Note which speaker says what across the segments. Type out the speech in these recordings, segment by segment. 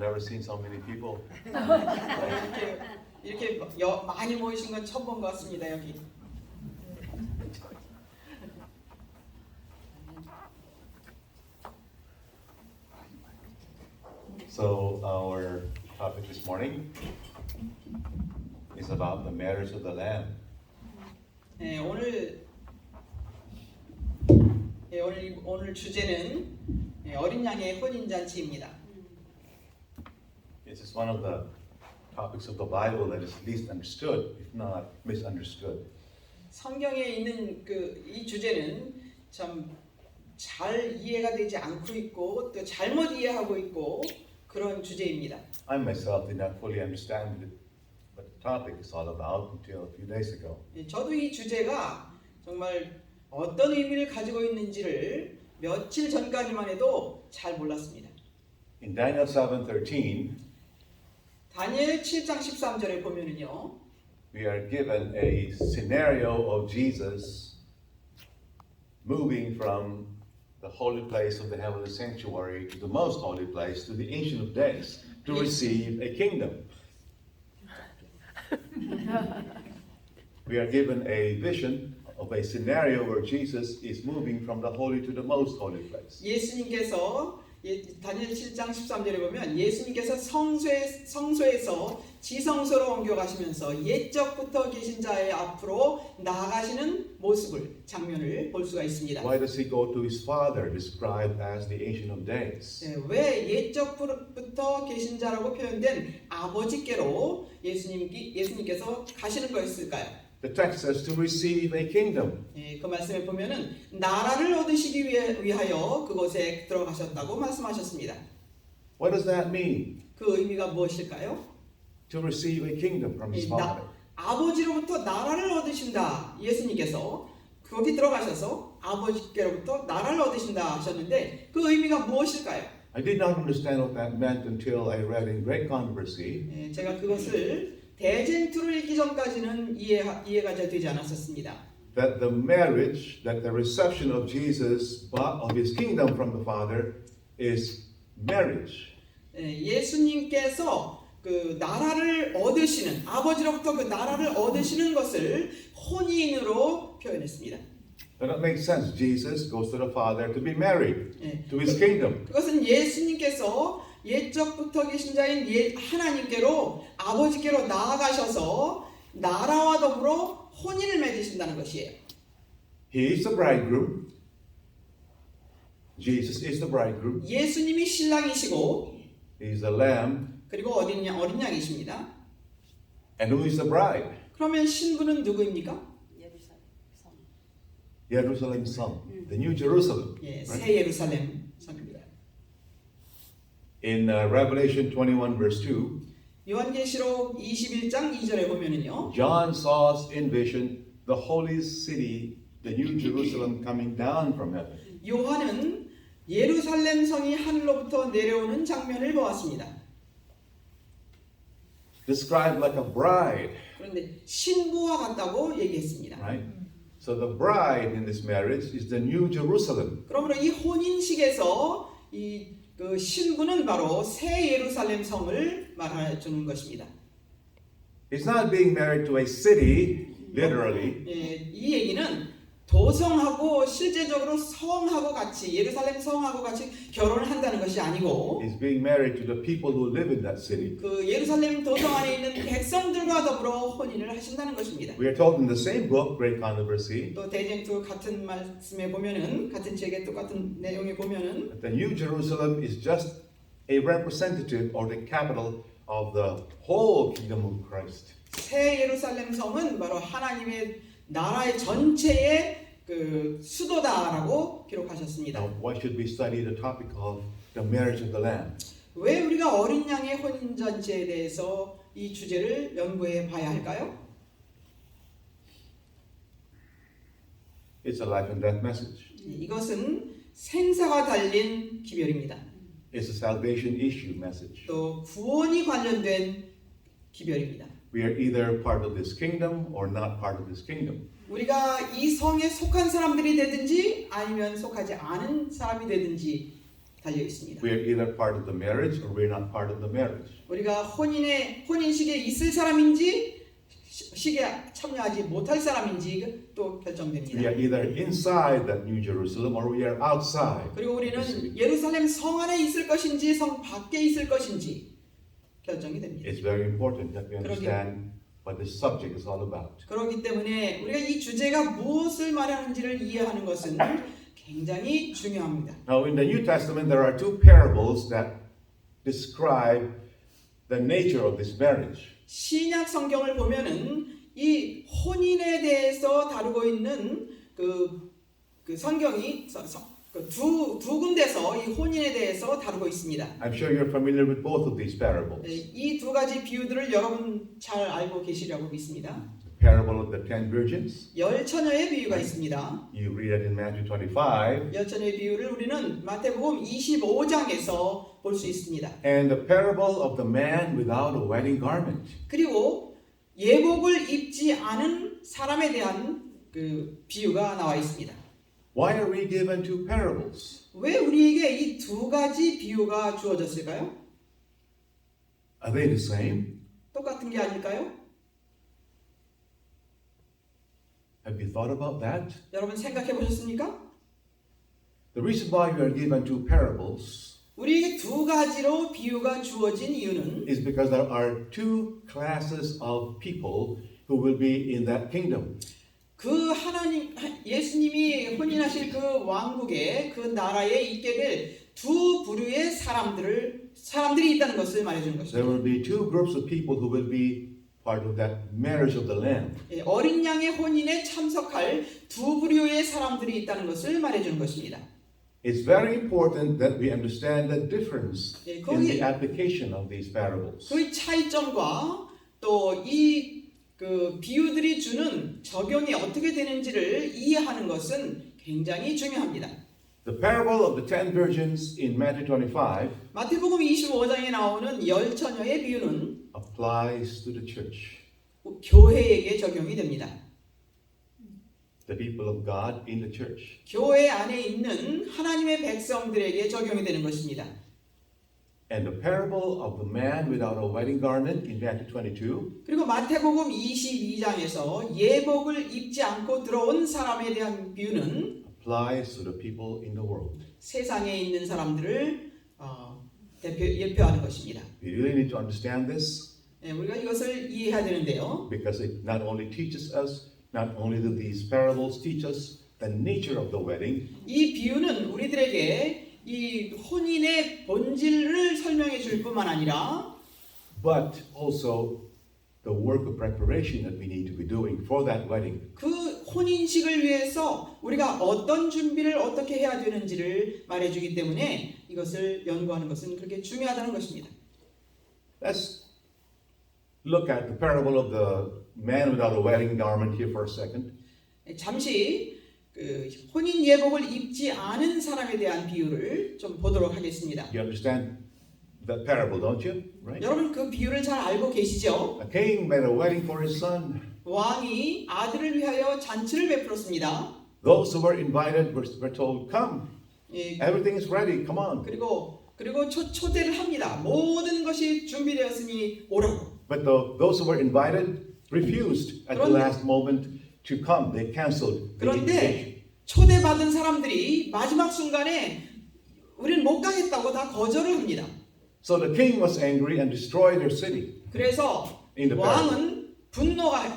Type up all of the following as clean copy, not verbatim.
Speaker 1: never seen so many people.
Speaker 2: 이렇게 많이 모이신 건 처음 본 것 같습니다. 여기.
Speaker 1: So our topic this morning is about the marriage of the Lamb.
Speaker 2: 네, 오늘 주제는 어린 양의 혼인 잔치입니다.
Speaker 1: This is one of the topics of the Bible that is least understood, if not misunderstood.
Speaker 2: 성경에 있는 이 주제는 참 잘 이해가 되지 않고 있고 또 잘못 이해하고 있고 그런 주제입니다.
Speaker 1: I myself did not fully understand what the topic is all about until a few days ago.
Speaker 2: 저도 이 주제가 정말 어떤 의미를 가지고 있는지를 며칠 전까지만 해도 잘 몰랐습니다.
Speaker 1: In Daniel 7:13,
Speaker 2: 다니엘 7장 13절에 보면은요.
Speaker 1: we are given a scenario of Jesus moving from the holy place of the heavenly sanctuary to the most holy place, to the Ancient of Days, to receive a kingdom. We are given a vision of a scenario where Jesus is moving from the holy to the most holy place.
Speaker 2: 예수님께서 다니엘 7장 13절에 보면 예수님께서 성소에서 지성소로 옮겨가시면서 옛적부터 계신 자의 앞으로 나아가시는 모습을 장면을 볼 수가 있습니다.
Speaker 1: Why does he go to his Father, described as the Ancient of Days?
Speaker 2: 왜 옛적부터 계신 자라고 표현된 아버지께로 예수님께서 가시는 거였을까요?
Speaker 1: The text says to receive a kingdom.
Speaker 2: 그 말씀에 보면은 나라를 얻으시기 위하여 그곳에 들어가셨다고 말씀하셨습니다.
Speaker 1: What does that mean?
Speaker 2: 그 의미가 무엇일까요?
Speaker 1: To receive a kingdom from his Father.
Speaker 2: 아버지로부터 나라를 얻으신다. 예수님께서 거기 들어가셔서 아버지께로부터 나라를 얻으신다 하셨는데 그 의미가 무엇일까요?
Speaker 1: I did not understand what that meant until I read in Great Controversy.
Speaker 2: 제가 그것을 대쟁투를 읽기 전까지는 이해가 잘 되지 않았었습니다.
Speaker 1: That the marriage, that the reception of Jesus, of his kingdom from the Father, is marriage.
Speaker 2: 예수님께서 그 나라를 얻으시는 아버지로부터 그 나라를 얻으시는 것을 혼인으로 표현했습니다.
Speaker 1: That makes sense. Jesus goes to the Father to be married to his kingdom.
Speaker 2: 그것은 예수님께서 옛적부터 계신 자인 하나님께로 아버지께로 나아가셔서 나라와 더불어 혼인을 맺으신다는 것이에요.
Speaker 1: He is the bridegroom. Jesus is the bridegroom.
Speaker 2: 예수님이 신랑이시고
Speaker 1: He is the lamb.
Speaker 2: 그리고 어린 양이십니다.
Speaker 1: And who is the bride?
Speaker 2: 그러면 신부는 누구입니까?
Speaker 1: Jerusalem son, the New Jerusalem.
Speaker 2: 새 예루살렘 성입니다.
Speaker 1: In Revelation 21 verse 2,
Speaker 2: 요한계시록 21장 2절에 보면은요.
Speaker 1: John saw in vision the holy city, the New Jerusalem coming down from heaven.
Speaker 2: 요한은 예루살렘 성이 하늘로부터 내려오는 장면을 보았습니다.
Speaker 1: Described like a bride.
Speaker 2: 그런데 신부와 같다고 얘기했습니다.
Speaker 1: Right? So the bride in this marriage is the New Jerusalem.
Speaker 2: 그러므로 이 혼인식에서 그 신부는 바로 새 예루살렘 성을 말해 주는 것입니다.
Speaker 1: He's not being married to a city, literally.
Speaker 2: 이 얘기는 도성하고 실제적으로 성하고 같이 예루살렘 성하고 같이 결혼을 한다는 것이 아니고
Speaker 1: He's being married to the people who live in that city.
Speaker 2: 그 예루살렘 도성 안에 있는 백성들과 더불어 혼인을 하신다는 것입니다.
Speaker 1: We are told in the same book, Great Controversy,
Speaker 2: 또 대쟁투 같은 말씀에 보면은 같은 책에 똑같은 내용에 보면은
Speaker 1: that the New Jerusalem is just a representative or the capital of the whole kingdom of Christ.
Speaker 2: 새 예루살렘 성은 바로 하나님의 나라의 전체의 그 수도다라고 기록하셨습니다.
Speaker 1: Now, why should we study the topic of the marriage of the Lamb?
Speaker 2: 왜 우리가 어린 양의 혼인 잔치에 대해서 이 주제를 연구해 봐야 할까요?
Speaker 1: It's a life and death message.
Speaker 2: 이것은 생사가 달린 기별입니다.
Speaker 1: It's a salvation issue message.
Speaker 2: 또 구원이 관련된 기별입니다.
Speaker 1: We are either part of this kingdom or not part of this kingdom.
Speaker 2: 우리가 이 성에 속한 사람들이 되든지 아니면 속하지 않은 사람이 되든지 달려 있습니다.
Speaker 1: We are either part of the marriage or we're not part of the marriage.
Speaker 2: 우리가 혼인식에 있을 사람인지 식에 참여하지 못할 사람인지 또
Speaker 1: We
Speaker 2: 결정됩니다.
Speaker 1: are either inside that New Jerusalem or we are outside.
Speaker 2: 그리고 우리는 예루살렘 성 안에 있을 것인지 성 밖에 있을 것인지 결정이 됩니다.
Speaker 1: It's very important that we understand what this subject is all about.
Speaker 2: 그렇기 때문에 우리가 이 주제가 무엇을 말하는지를 이해하는 것은 굉장히 중요합니다.
Speaker 1: Now, in the New Testament, there are two parables that describe the nature of this marriage.
Speaker 2: 신약 성경을 보면은 이 혼인에 대해서 다루고 있는 그 성경이 두 군데서 이 혼인에 대해서 다루고 있습니다.
Speaker 1: I'm sure you're familiar with both of these parables.
Speaker 2: 이 두 가지 비유들을 여러분 잘 알고 계시려고 믿습니다.
Speaker 1: The parable of the 10 virgins,
Speaker 2: 열 처녀의 비유가 있습니다.
Speaker 1: you read it in Matthew 25,
Speaker 2: 열 처녀의 비유를 우리는 마태복음 25장에서 볼 수 있습니다.
Speaker 1: and the parable of the man without a wedding garment.
Speaker 2: 그리고 예복을 입지 않은 사람에 대한 그 비유가 나와 있습니다.
Speaker 1: Why are we given two parables?
Speaker 2: 왜 우리에게 이 두 가지 비유가 주어졌을까요?
Speaker 1: Are they the same?
Speaker 2: 똑같은 게 아닐까요?
Speaker 1: Have you thought about that?
Speaker 2: 여러분 생각해 보셨습니까?
Speaker 1: The reason why we are given two parables
Speaker 2: 우리에게 두 가지로 비유가 주어진 이유는
Speaker 1: is because there are two classes of people who will be in that kingdom.
Speaker 2: 그 하나님 예수님이 혼인하실 그 왕국에 그 나라에 있게 될 두 부류의 사람들이 있다는 것을 말해주는
Speaker 1: There
Speaker 2: 것입니다.
Speaker 1: will be two groups of people who will be part of that marriage of the Lamb.
Speaker 2: 어린 양의 혼인에 참석할 두 부류의 사람들이 있다는 것을 말해주는 것입니다.
Speaker 1: It's very important that we understand the difference
Speaker 2: 예,
Speaker 1: in
Speaker 2: 거기-
Speaker 1: the application of these parables.
Speaker 2: 그 차이점과 또 이 그 비유들이 주는 적용이 어떻게 되는지를 이해하는 것은 굉장히 중요합니다.
Speaker 1: The parable of the 10 virgins in Matthew 25
Speaker 2: 마태복음 25장에 나오는 열 처녀의 비유는
Speaker 1: applies to the church,
Speaker 2: 교회에게 적용이 됩니다.
Speaker 1: the people of God in the church.
Speaker 2: 교회 안에 있는 하나님의 백성들에게 적용이 되는 것입니다.
Speaker 1: And the parable of the man without a wedding garment in Matthew 22
Speaker 2: 그리고 마태복음 22장에서 예복을 입지 않고 들어온 사람에 대한 비유는
Speaker 1: applies to the people in the world.
Speaker 2: 세상에 있는 사람들을 예표하는 것입니다.
Speaker 1: We really need to understand this
Speaker 2: 우리가 이것을 이해해야 되는데요.
Speaker 1: because it not only teaches us, not only do these parables teach us the nature of the wedding,
Speaker 2: 이 비유는 우리들에게 이 혼인의 본질을 설명해 줄 뿐만 아니라
Speaker 1: but also the work of preparation that we need to be doing for that wedding.
Speaker 2: 그 혼인식을 위해서 우리가 어떤 준비를 어떻게 해야 되는지를 말해주기 때문에 이것을 연구하는 것은 그렇게 중요하다는 것입니다.
Speaker 1: Let's look at the parable of the man without a wedding garment here for a second.
Speaker 2: 잠시 그 혼인 예복을 입지 않은 사람에 대한 비유를 좀 보도록 하겠습니다.
Speaker 1: You understand that parable, don't you? Right?
Speaker 2: 여러분 그 비유를 잘 알고 계시죠?
Speaker 1: A king made a wedding for his son.
Speaker 2: 왕이 아들을 위하여 잔치를 베풀었습니다.
Speaker 1: Those who were invited were told, "Come,
Speaker 2: 예,
Speaker 1: everything is ready. Come on."
Speaker 2: 그리고 초대를 합니다. 모든 것이 준비되었으니 오라고.
Speaker 1: But those who were invited refused at the
Speaker 2: 그런데-
Speaker 1: last moment to come. They canceled the invitation.
Speaker 2: 그런데 초대받은 사람들이 마지막 순간에 우리는 못 가겠다고 다 거절을 합니다.
Speaker 1: So the king was angry and destroyed their city.
Speaker 2: 그래서
Speaker 1: In the parable.
Speaker 2: 왕은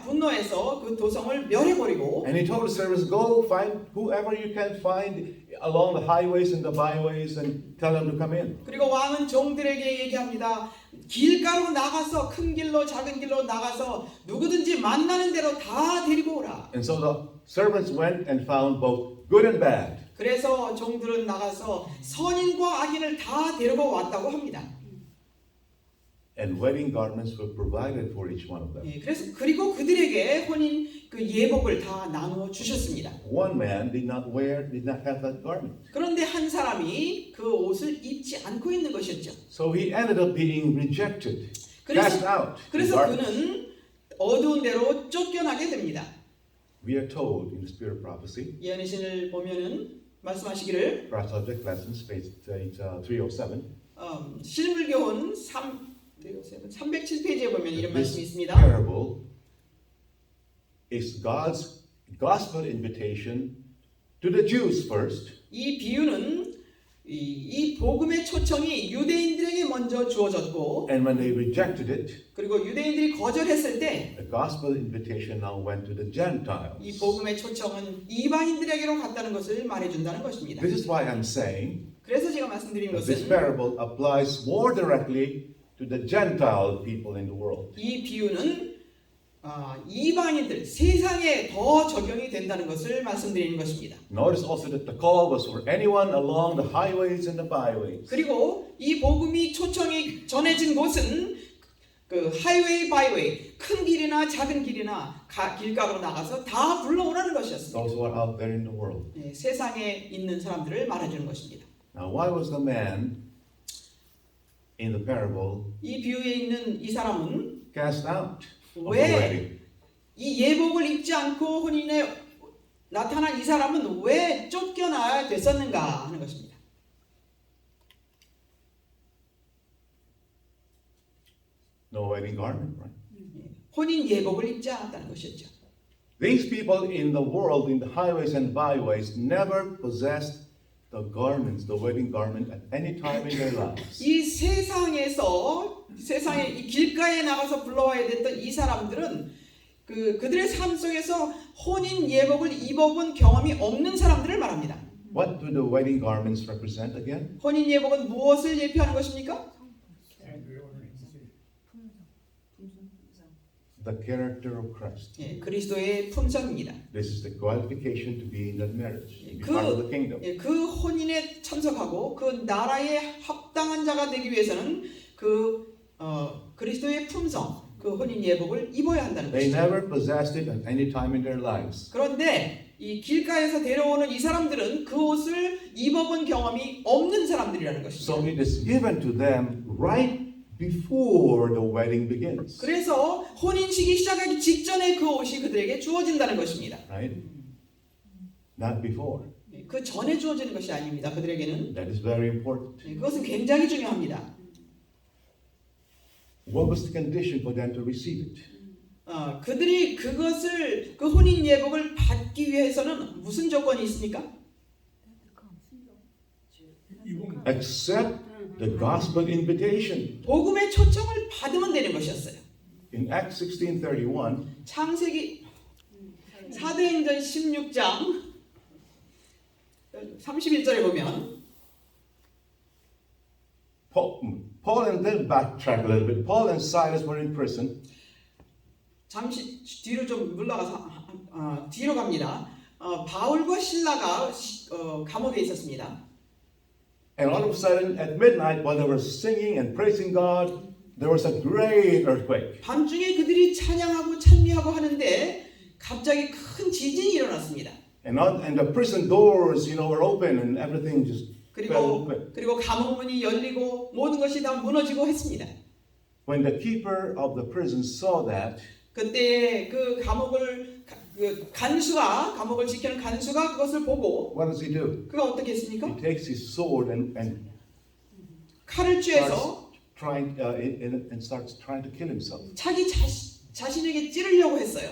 Speaker 2: 분노해서 그 도성을 멸해버리고
Speaker 1: And he told the servants, "Go find whoever you can find along the highways and the byways and tell them to come in."
Speaker 2: 그리고 왕은 종들에게 얘기합니다. 길가로 나가서 큰 길로 작은 길로 나가서 누구든지 만나는 대로 다 데리고 오라.
Speaker 1: And so the servants went and found both good and bad.
Speaker 2: 그래서 종들은 나가서 선인과 악인을 다 데리고 왔다고 합니다.
Speaker 1: And wedding garments were provided for each one of them.
Speaker 2: 그리고 그들에게 혼인 그 예복을 다 나누어 주셨습니다.
Speaker 1: One man did not have that garment.
Speaker 2: 그런데 한 사람이 그 옷을 입지 않고 있는 것이었죠.
Speaker 1: So he ended up being rejected, cast out.
Speaker 2: 그래서 그는 어두운 데로 쫓겨나게 됩니다.
Speaker 1: We are told in the spirit of prophecy
Speaker 2: 예언의 신을 보면은 말씀하시기를
Speaker 1: for our subject lessons, page 307.
Speaker 2: 실물교훈 307페이지에 보면 이런 말씀이
Speaker 1: This
Speaker 2: 있습니다.
Speaker 1: parable is God's gospel invitation to the Jews first,
Speaker 2: 이 비유는 이 복음의 초청이 유대인들에게 먼저 주어졌고
Speaker 1: and when they rejected it,
Speaker 2: 그리고 유대인들이 거절했을 때
Speaker 1: the gospel invitation now went to the Gentiles.
Speaker 2: 이 복음의 초청은 이방인들에게로 갔다는 것을 말해준다는 것입니다.
Speaker 1: This is why I'm saying
Speaker 2: 그래서 제가 말씀드린
Speaker 1: that this
Speaker 2: 것은
Speaker 1: parable applies more directly to the Gentile people in the world.
Speaker 2: 이 비유는 이방인들, 세상에 더 적용이 된다는 것을 말씀드리는 것입니다.
Speaker 1: Notice also that the call was for anyone along the highways and the byways.
Speaker 2: 그리고 이 복음이 초청이 전해진 곳은 그 하이웨이, 바이웨이, 큰 길이나 작은 길이나 길가로 나가서 다 불러오라는 것이었습니다.
Speaker 1: Those who are out there in the world.
Speaker 2: 네, 세상에 있는 사람들을 말해주는 것입니다.
Speaker 1: Now, why was the man in the parable
Speaker 2: 이 비유에 있는 이 사람은
Speaker 1: cast out of the
Speaker 2: 왜
Speaker 1: wedding?
Speaker 2: 이 예복을 입지 않고 혼인에 나타난 이 사람은 왜 쫓겨나야 됐었는가 하는 것입니다.
Speaker 1: No wedding garment, right?
Speaker 2: 혼인 예복을 입지 않았다는 것이었죠.
Speaker 1: These people in the world, in the highways and byways, never possessed the garments, the wedding garment, at any time in their lives.
Speaker 2: 이 세상에 이 길가에 나가서 불러와야 됐던 이 사람들은 그들의 삶 속에서 혼인 예복을 입어본 경험이 없는 사람들을 말합니다.
Speaker 1: What do the wedding garments represent again?
Speaker 2: 혼인 예복은 무엇을 예표하는 것입니까?
Speaker 1: The character of Christ.
Speaker 2: 예, 그리스도의 품성입니다.
Speaker 1: This is the qualification to be in that marriage, to be part of the kingdom.
Speaker 2: 예, 그 혼인에 참석하고 그 나라에 합당한 자가 되기 위해서는 그리스도의 품성, 그 혼인 예복을 입어야 한다는
Speaker 1: They
Speaker 2: 것이죠.
Speaker 1: never possessed it at any time in their lives.
Speaker 2: 그런데 이 길가에서 데려오는 이 사람들은 그 옷을 입어본 경험이 없는 사람들이라는 것이죠.
Speaker 1: So it is given to them right before the wedding begins.
Speaker 2: 그래서 혼인식이 시작하기 직전에 그 옷이 그들에게 주어진다는 것입니다.
Speaker 1: Right? Not before.
Speaker 2: 그 전에 주어지는 것이 아닙니다. 그들에게는
Speaker 1: That is very important.
Speaker 2: 그것은 굉장히 중요합니다.
Speaker 1: What was the condition for them to receive it?
Speaker 2: 그들이 그것을 그 혼인 예복을 받기 위해서는 무슨 조건이 있습니까?
Speaker 1: Accept the gospel invitation.
Speaker 2: 복음의 초청을 받으면 되는 것이었어요.
Speaker 1: In Acts 16:31,
Speaker 2: 창세기 사도행전 16장 31절에 보면
Speaker 1: Paul and then backtrack a little bit. Paul and Silas were in prison.
Speaker 2: 잠시 뒤로 좀 물러가서 뒤로 갑니다. 바울과 실라가 감옥에 있었습니다.
Speaker 1: And all of a sudden, at midnight, while they were singing and praising God, there was a great earthquake.
Speaker 2: 밤중에 그들이 찬양하고 찬미하고 하는데 갑자기 큰 지진이 일어났습니다.
Speaker 1: And the prison doors, were open and everything just fell open.
Speaker 2: 그리고 감옥 문이 열리고 모든 것이 다 무너지고 했습니다.
Speaker 1: When the keeper of the prison saw that,
Speaker 2: 그때 그 감옥을 지키는 간수가 그것을 보고
Speaker 1: what does he do?
Speaker 2: 그가 어떻게 했습니까?
Speaker 1: He takes his sword and
Speaker 2: 칼을 쥐어서
Speaker 1: starts trying to kill himself.
Speaker 2: 자기 자신에게 찌르려고 했어요.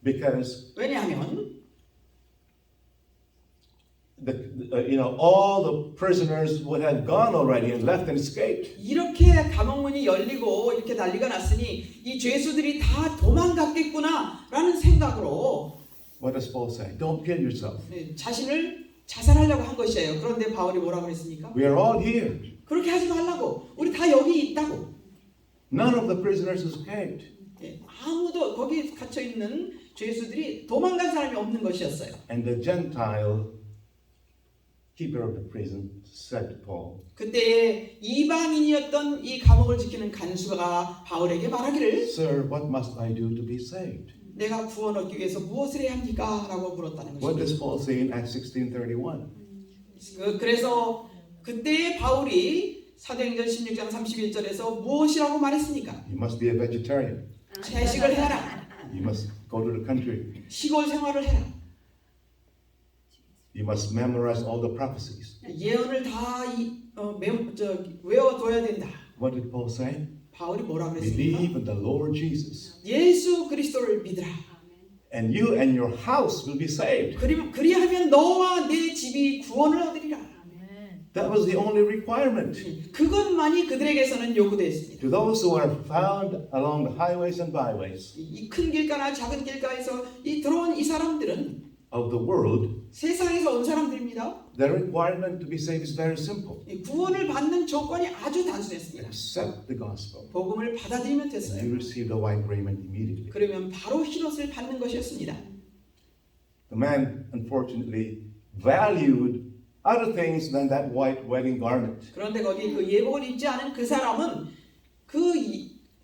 Speaker 1: Because
Speaker 2: 왜냐하면
Speaker 1: all the prisoners would have gone already and left and escaped.
Speaker 2: 이렇게 감옥문이 열리고 이렇게 난리가 났으니 이 죄수들이 다 도망갔겠구나라는 생각으로
Speaker 1: What does Paul say? Don't kill yourself.
Speaker 2: 자신을 자살하려고 한 것이에요. 그런데 바울이 뭐라고 그랬습니까?
Speaker 1: We are all here.
Speaker 2: 그렇게 하지 말라고. 우리 다 여기 있다고.
Speaker 1: None of the prisoners escaped.
Speaker 2: 아무도 거기 갇혀 있는 죄수들이 도망간 사람이 없는 것이었어요.
Speaker 1: And the Gentile keeper of the prison said to Paul,
Speaker 2: 그때 이방인이었던 이 감옥을 지키는 간수가 바울에게 말하기를
Speaker 1: Sir, what must I do to be saved?
Speaker 2: 내가 구원 얻기 위해서 무엇을 해야 합니까? 라고 물었다는
Speaker 1: What does
Speaker 2: 것입니다.
Speaker 1: Paul say in Acts 16:31?
Speaker 2: 그래서 그때 바울이 사도행전 16장 31절에서 무엇이라고 말했습니까?
Speaker 1: You must be a vegetarian.
Speaker 2: 채식을 해라.
Speaker 1: You must go to the country.
Speaker 2: 시골 생활을 해라.
Speaker 1: You must memorize all the prophecies.
Speaker 2: 예언을 다 외워둬야 된다.
Speaker 1: What did Paul say?
Speaker 2: 바울이 뭐라
Speaker 1: Believe
Speaker 2: 그랬습니까?
Speaker 1: in the Lord Jesus,
Speaker 2: 예수 그리스도를 믿으라.
Speaker 1: and you and your house will be saved.
Speaker 2: 그리하면 너와 내 집이 구원을 얻으리라.
Speaker 1: That was the only requirement.
Speaker 2: 그것만이 그들에게서는 요구되었습니다.
Speaker 1: To those who are found along the highways and byways
Speaker 2: 이 큰 길가나 작은 길가에서 들어온 이 사람들은
Speaker 1: of the world,
Speaker 2: 세상에서 온 사람들입니다.
Speaker 1: the requirement to be saved is very simple.
Speaker 2: 이 구원을 받는 조건이 아주 단순했습니다.
Speaker 1: Accept the gospel.
Speaker 2: 복음을 받아들이면
Speaker 1: And
Speaker 2: 됐어요.
Speaker 1: you receive the white raiment immediately.
Speaker 2: 그러면 바로 흰옷을 받는 것이었습니다.
Speaker 1: The man, unfortunately, valued other things than that white wedding garment.
Speaker 2: 그런데 거기 그 예복을 입지 않은 그 사람은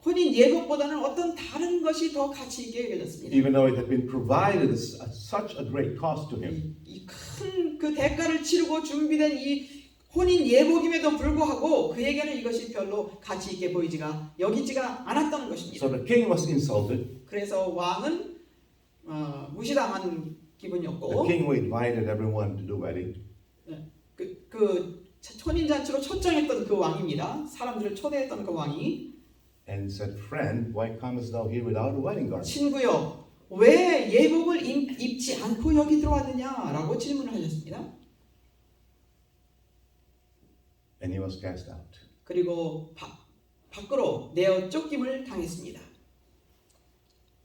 Speaker 2: 혼인 예복보다는 어떤 다른 것이 더 가치 있게 여겨졌습니다.
Speaker 1: Even though it had been provided at such a great cost to him.
Speaker 2: 이 큰 그 대가를 치르고 준비된 이 혼인 예복임에도 불구하고 그에게는 이것이 별로 가치 있게 여기지가 않았던 것입니다.
Speaker 1: So the king was insulted.
Speaker 2: 그래서 왕은 무시당한 기분이었고
Speaker 1: The king who invited everyone to the wedding.
Speaker 2: 그 혼인 잔치로 초청했던 그 왕입니다. 사람들을 초대했던 그 왕이
Speaker 1: And said, friend, why comest thou here without a wedding garment?
Speaker 2: 친구여 왜 예복을 입지 않고 여기 들어왔느냐라고 질문을 하셨습니다.
Speaker 1: And he was cast out.
Speaker 2: 그리고 밖으로 내어 쫓김을 당했습니다.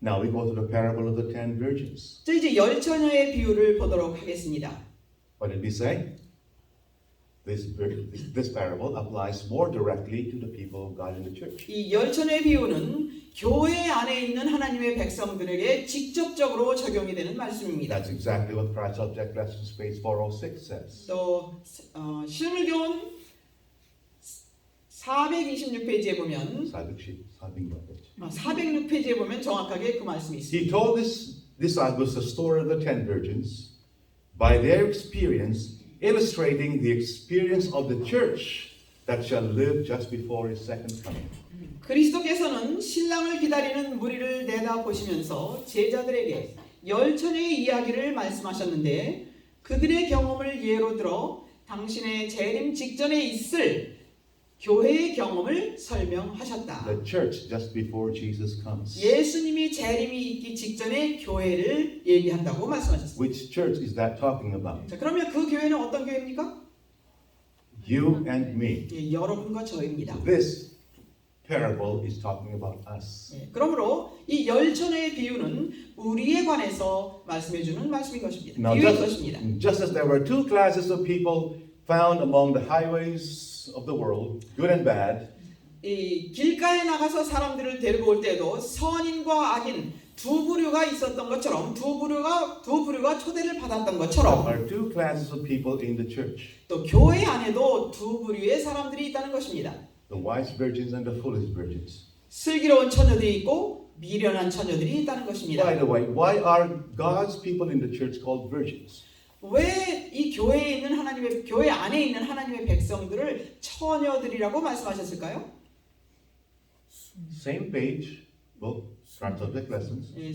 Speaker 1: Now we go to the parable of the 10 virgins.
Speaker 2: 자, 이제 열 처녀의 비유를 보도록 하겠습니다.
Speaker 1: What did we say? This parable applies more directly to the people of God in the church.
Speaker 2: 이 열 처녀의 비유는 교회 안에 있는 하나님의 백성들에게 직접적으로 적용이 되는 말씀입니다.
Speaker 1: That's exactly what Christ's Object Lessons page 406 says.
Speaker 2: 또 신물교원 426페이지에 보면 406페이지에 보면 정확하게 그 말씀이 있습니다.
Speaker 1: He told his disciples the story of the 10 virgins by their experience, illustrating the experience of the church that shall live just before his second coming.
Speaker 2: 그리스도께서는 신랑을 기다리는 무리를 내다보시면서 제자들에게 열 처녀의 이야기를 말씀하셨는데 그들의 경험을 예로 들어 당신의 재림 직전에 있을 교회의 경험을 설명하셨다.
Speaker 1: The church just before Jesus comes.
Speaker 2: 예수님이 재림이 있기 직전에 교회를 얘기한다고 말씀하셨습니다.
Speaker 1: Which church is that talking about?
Speaker 2: 자, 그러면 그 교회는 어떤 교회입니까?
Speaker 1: You and me.
Speaker 2: 예, 여러분과 저입니다.
Speaker 1: This parable is talking about us.
Speaker 2: 예, 그러므로 이 열 처녀의 비유는 우리에 관해서 말씀해주는 말씀인 것입니다.
Speaker 1: Now,
Speaker 2: 비유인 것입니다.
Speaker 1: just as there were two classes of people found among the highways of the world, good and bad,
Speaker 2: 이 길가에 나가서 사람들을 데리고 올 때도 선인과 악인 두 부류가 있었던 것처럼 두 부류가 초대를 받았던 것처럼
Speaker 1: there are two classes of people in the church.
Speaker 2: 또 교회 안에도 두 부류의 사람들이 있다는 것입니다.
Speaker 1: The wise virgins and the foolish virgins.
Speaker 2: 슬기로운 처녀들이 있고 미련한 처녀들이 있다는 것입니다.
Speaker 1: By the way, why are God's people in the church called virgins?
Speaker 2: 왜 이 교회 안에 있는 하나님의 백성들을 처녀들이라고 말씀하셨을까요?
Speaker 1: Same page, book, Christ's Object Lessons.
Speaker 2: 예,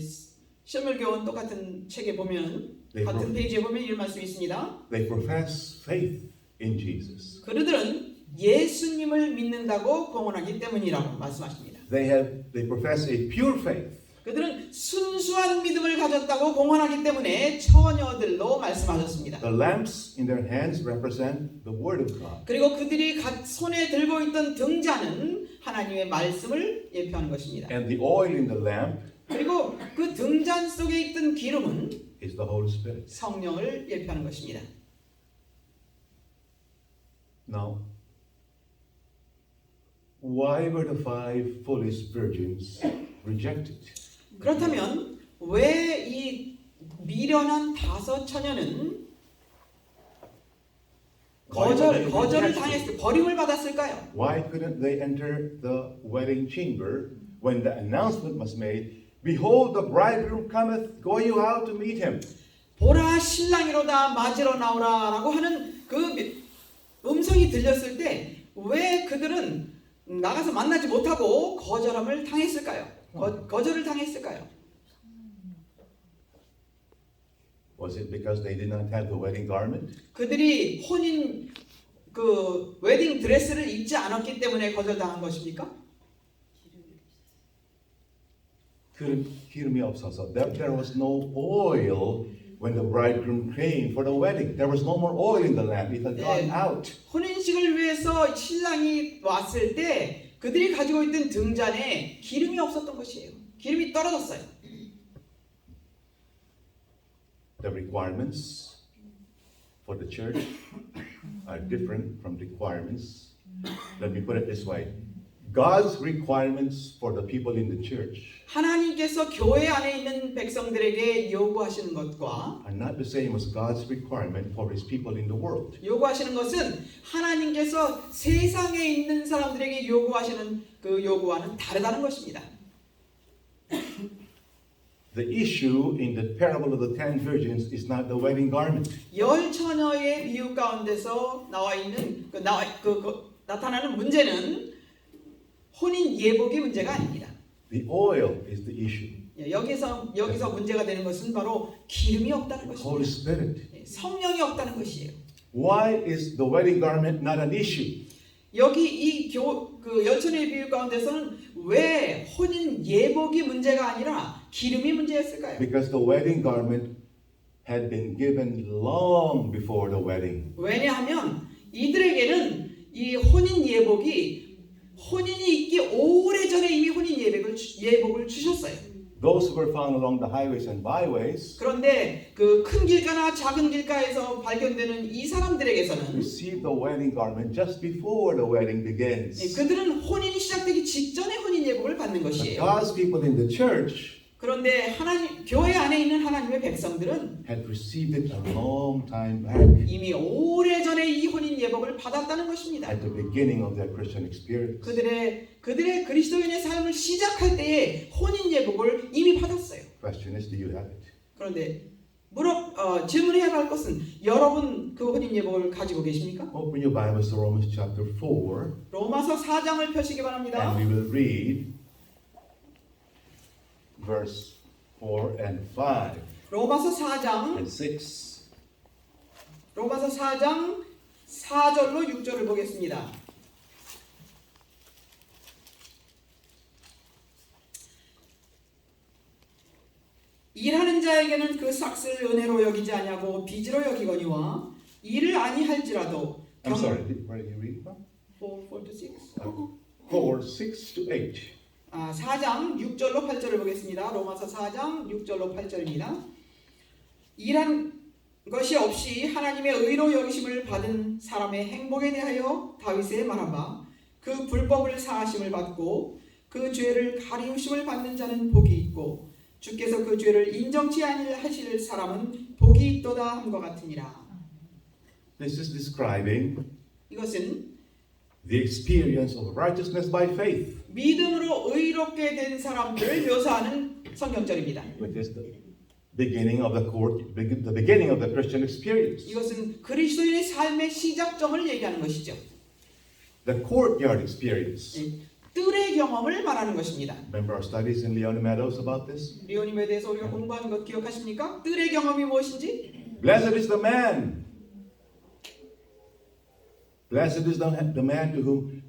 Speaker 2: 시험을교원 똑같은 책에 보면
Speaker 1: 네,
Speaker 2: 같은
Speaker 1: 그럼.
Speaker 2: 페이지에 보면 이런 말씀이 있습니다.
Speaker 1: They profess faith in Jesus.
Speaker 2: 그들은 예수님을 믿는다고 공언하기 때문이라고 말씀하십니다.
Speaker 1: They profess a pure faith.
Speaker 2: 그들은 순수한 믿음을 가졌다고 공언하기 때문에 처녀들로 말씀하셨습니다.
Speaker 1: The lamps in their hands represent the Word of God.
Speaker 2: 그리고 그들이 손에 들고 있던 등잔은 하나님의 말씀을 예표하는 것입니다.
Speaker 1: And the oil in the lamp
Speaker 2: 그리고 그 등잔 속에 있던 기름은
Speaker 1: is the Holy Spirit.
Speaker 2: 성령을 예표하는 것입니다.
Speaker 1: Now, why were the 5 foolish virgins rejected?
Speaker 2: 그렇다면 왜 이 미련한 5 처녀는 거절을 당했을 버림을 받았을까요?
Speaker 1: Why couldn't they enter the wedding chamber when the announcement was made? Behold, the bridegroom cometh, go you out to meet him.
Speaker 2: 보라 신랑이로다 맞으러 나오라라고 하는 그 음성이 들렸을 때 왜 그들은 나가서 만나지 못하고 거절함을 당했을까요? 거절을 당했을까요?
Speaker 1: Was it because they did not have the wedding garment?
Speaker 2: 그들이 혼인 그 웨딩 드레스를 입지 않았기 때문에 거절당한 것입니까?
Speaker 1: 기름이 없어서. There was no oil when the bridegroom came for the wedding. There was no more oil in the lamp. It had gone out.
Speaker 2: 혼인식을 위해서 신랑이 왔을 때 그들이 가지고 있던 등잔에 기름이 없었던 것이에요. 기름이 떨어졌어요.
Speaker 1: The requirements for the church are different from requirements. Let me put it this way. God's requirements for the people in the church
Speaker 2: 하나님께서 교회 안에 있는 백성들에게 요구하시는 것과
Speaker 1: are not the same as God's requirement for his people in the world.
Speaker 2: 요구하시는 것은 하나님께서 세상에 있는 사람들에게 요구하시는 그 요구와는 다르다는 것입니다.
Speaker 1: The issue in the parable of the 10 virgins is not the wedding garment.
Speaker 2: 열 처녀의 비유 가운데서 나와 있는 나타나는 문제는 혼인 예복의 문제가 아닙니다.
Speaker 1: The oil is the issue.
Speaker 2: 여기서 문제가 되는 것은 바로 기름이 없다는
Speaker 1: The Holy
Speaker 2: 것입니다.
Speaker 1: Spirit.
Speaker 2: 성령이 없다는 것이에요.
Speaker 1: Why is the wedding garment not an issue?
Speaker 2: 여기 열 처녀의 비유 가운데서는 왜 혼인 예복이 문제가 아니라 기름이 문제였을까요?
Speaker 1: Because the wedding garment had been given long before the wedding.
Speaker 2: 왜냐하면 이들에게는 이 혼인 예복이 혼인이 있기 오래전에 이미 혼인 예복을 주셨어요.
Speaker 1: Those who were found along the highways and byways
Speaker 2: 그런데 그 큰 길가나 작은 길가에서 발견되는 이 사람들에게서는
Speaker 1: received the wedding garment just before the wedding begins.
Speaker 2: 그들은 혼인이 시작되기 직전에 혼인 예복을 받는
Speaker 1: But
Speaker 2: 것이에요.
Speaker 1: God's people in the church
Speaker 2: 그런데 교회 안에 있는 하나님의 백성들은
Speaker 1: had received it a long time back
Speaker 2: 이미 오래전에 이 혼인 예복을 받았다는 것입니다.
Speaker 1: at the beginning of their Christian experience.
Speaker 2: 그들의 그리스도인의 삶을 시작할 때에 혼인 예복을 이미 받았어요.
Speaker 1: Question is, do you have it?
Speaker 2: 그런데 질문해야 할 것은 여러분 그 혼인 예복을 가지고 계십니까?
Speaker 1: Open your Bibles to Romans chapter 4
Speaker 2: 로마서 4장을 펴시기 바랍니다.
Speaker 1: and we will read verse 4 and 5
Speaker 2: 로마서 4장
Speaker 1: and 6.
Speaker 2: 로마서 4장 4절로 6절을 보겠습니다. 일하는 자에게는 그 삭슬 은혜로 여기지 아니하고 빚으로 여기거니와 일을 아니할지라도
Speaker 1: I'm sorry, where did you read from?
Speaker 2: 4 to 6.
Speaker 1: 4, 6 to 8.
Speaker 2: 4장 6절로 8절을 보겠습니다. 로마서 4장 6절로 8절입니다. 일한 것이 없이 하나님의 의로 여기심을 받은 사람의 행복에 대하여 다윗의 말한 바 그 불법을 사하심을 받고 그 죄를 가리우심을 받는 자는 복이 있고 주께서 그 죄를 인정치 아니하실 사람은 복이 있도다 함과 같으니라.
Speaker 1: This is describing
Speaker 2: 이것은
Speaker 1: the experience of righteousness by faith,
Speaker 2: 믿음으로 의롭게 된 사람들을 묘사하는 성경절입니다.
Speaker 1: which is the beginning of the beginning of the Christian experience.
Speaker 2: 이것은 그리스도인의 삶의 시작점을 얘기하는 것이죠.
Speaker 1: The courtyard experience.
Speaker 2: 뜰의 경험을 말하는 것입니다.
Speaker 1: Remember our studies in Leon Meadows about this?
Speaker 2: 리오님에 대해서 우리가 공부한 것 기억하십니까? 뜰의 경험이 무엇인지?
Speaker 1: Blessed is the man. Blessed is the man to whom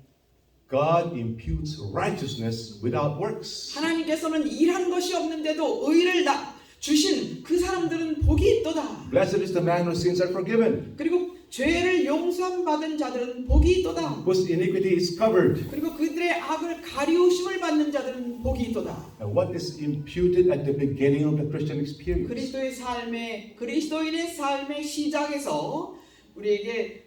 Speaker 1: God imputes righteousness without works.
Speaker 2: 하나님께서는 일한 것이 없는데도 의를 주신 그 사람들은 복이 있도다.
Speaker 1: Blessed is the man whose sins are forgiven,
Speaker 2: 그리고 죄를 용서받은 자들은 복이 있도다.
Speaker 1: whose iniquity is covered.
Speaker 2: 그리고 그들의 악을 가리우심을 받는 자들은 복이 있도다.
Speaker 1: And what is imputed at the beginning of the Christian experience?
Speaker 2: 그리스도인의 삶의 시작에서 우리에게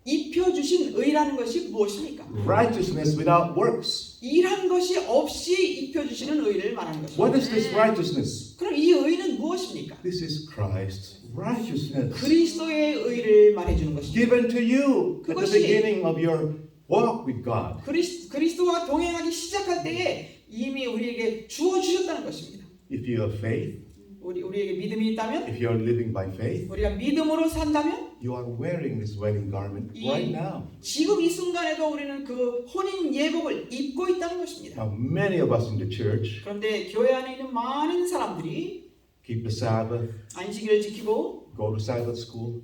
Speaker 2: 입혀주신 의라는 것이 무엇입니까?
Speaker 1: Righteousness without works.
Speaker 2: 일한 것이 없이 입혀주시는 의를 말하는 것입니다.
Speaker 1: What is this righteousness?
Speaker 2: 그럼 이 의는 무엇입니까?
Speaker 1: This is Christ's righteousness.
Speaker 2: 그리스도의 의를 말해주는 것입니다.
Speaker 1: Given to you at the
Speaker 2: 그것이
Speaker 1: beginning of your walk with God.
Speaker 2: 그리스도와 동행하기 시작할 때에 이미 우리에게 주어주셨다는 것입니다.
Speaker 1: If you have faith,
Speaker 2: 우리에게 믿음이 있다면,
Speaker 1: if you are living by faith,
Speaker 2: 우리가 믿음으로 산다면
Speaker 1: you are wearing this wedding garment right now.
Speaker 2: 지금 이 순간에도 우리는 그 혼인 예복을 입고 있다는 것입니다.
Speaker 1: Now, many of us in the church
Speaker 2: 그런데 교회 안에 있는 많은 사람들이
Speaker 1: keep the Sabbath,
Speaker 2: 안식일을 지키고
Speaker 1: go to Sabbath school,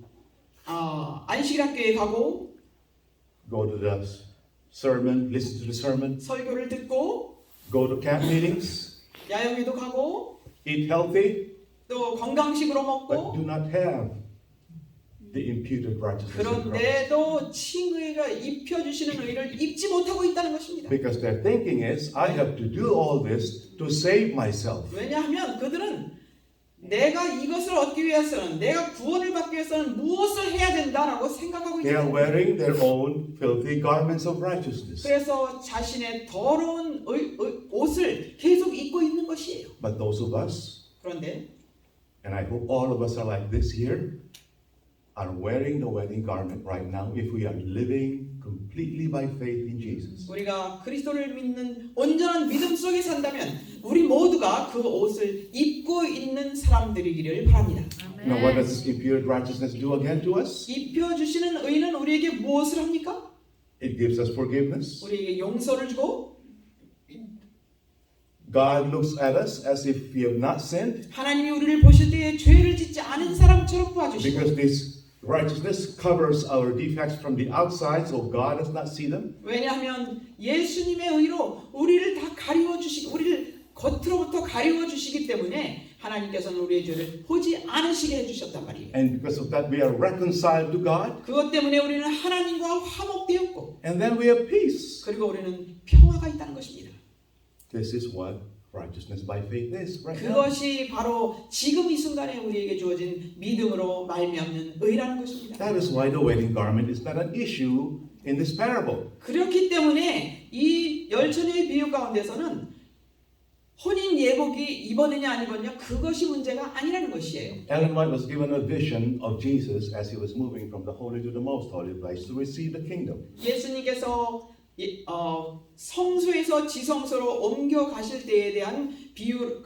Speaker 2: 안식일 학교에 가고
Speaker 1: go to the sermon, listen to the sermon,
Speaker 2: 설교를 듣고
Speaker 1: go to camp meetings,
Speaker 2: 야영회도 가고
Speaker 1: eat healthy,
Speaker 2: 또 건강식으로
Speaker 1: but
Speaker 2: 먹고
Speaker 1: do not have the imputed righteousness in Christ.
Speaker 2: 그런데도 칭의가 입혀주시는 의를 입지 못하고 있다는 것입니다.
Speaker 1: Because their thinking is, I have to do all this to save myself.
Speaker 2: 왜냐하면 그들은 내가 이것을 얻기 위해서는 내가 구원을 받기 위해서는 무엇을 해야 된다라고 생각하고
Speaker 1: They are
Speaker 2: 있습니다.
Speaker 1: wearing their own filthy garments of righteousness.
Speaker 2: 그래서 자신의 더러운 옷을 계속 입고 있는 것이에요.
Speaker 1: But those of us,
Speaker 2: 그런데
Speaker 1: and I hope all of us are like this here, are wearing the wedding garment right now if we are living completely by faith in Jesus.
Speaker 2: 우리가 그리스도를 믿는 온전한 믿음 속에 산다면 우리 모두가 그 옷을 입고 있는 사람들이기를 바랍니다.
Speaker 1: Now what does this imputed righteousness do again to us?
Speaker 2: 입혀주시는 의는 우리에게 무엇을 합니까?
Speaker 1: It gives us forgiveness.
Speaker 2: 우리에게 용서를 주고
Speaker 1: God looks at us as if we have not sinned
Speaker 2: 하나님이 우리를 보실 때에 죄를 짓지 않은 사람처럼 봐주시고
Speaker 1: because this righteousness covers our defects from the outside so God does not see them.
Speaker 2: 왜냐하면 예수님의 의로 우리를 다 가리워 주시기 우리를 겉으로부터 가리워 주시기 때문에 하나님께서는 우리의 죄를 보지 않으시게 해주셨단 말이에요.
Speaker 1: And because of that we are reconciled to God
Speaker 2: 그것 때문에 우리는 하나님과 화목되었고
Speaker 1: and then we have peace.
Speaker 2: 그리고 우리는 평화가 있다는 것입니다.
Speaker 1: This is what righteousness by faith is right now.
Speaker 2: 그것이 바로 지금 이 순간에 우리에게 주어진 믿음으로 말미암는 의라는 것입니다.
Speaker 1: That is why the wedding garment is not an issue in this parable.
Speaker 2: 그렇기 때문에 이 열처녀의 비유 가운데서는 혼인 예복이 입었느냐 안 입었느냐 그것이 문제가 아니라는 것이에요.
Speaker 1: Ellen White was given a vision of Jesus as he was moving from the holy to the most holy place to receive the kingdom.
Speaker 2: 예수님께서 성소에서 지성소로 옮겨 가실 때에 대한 비유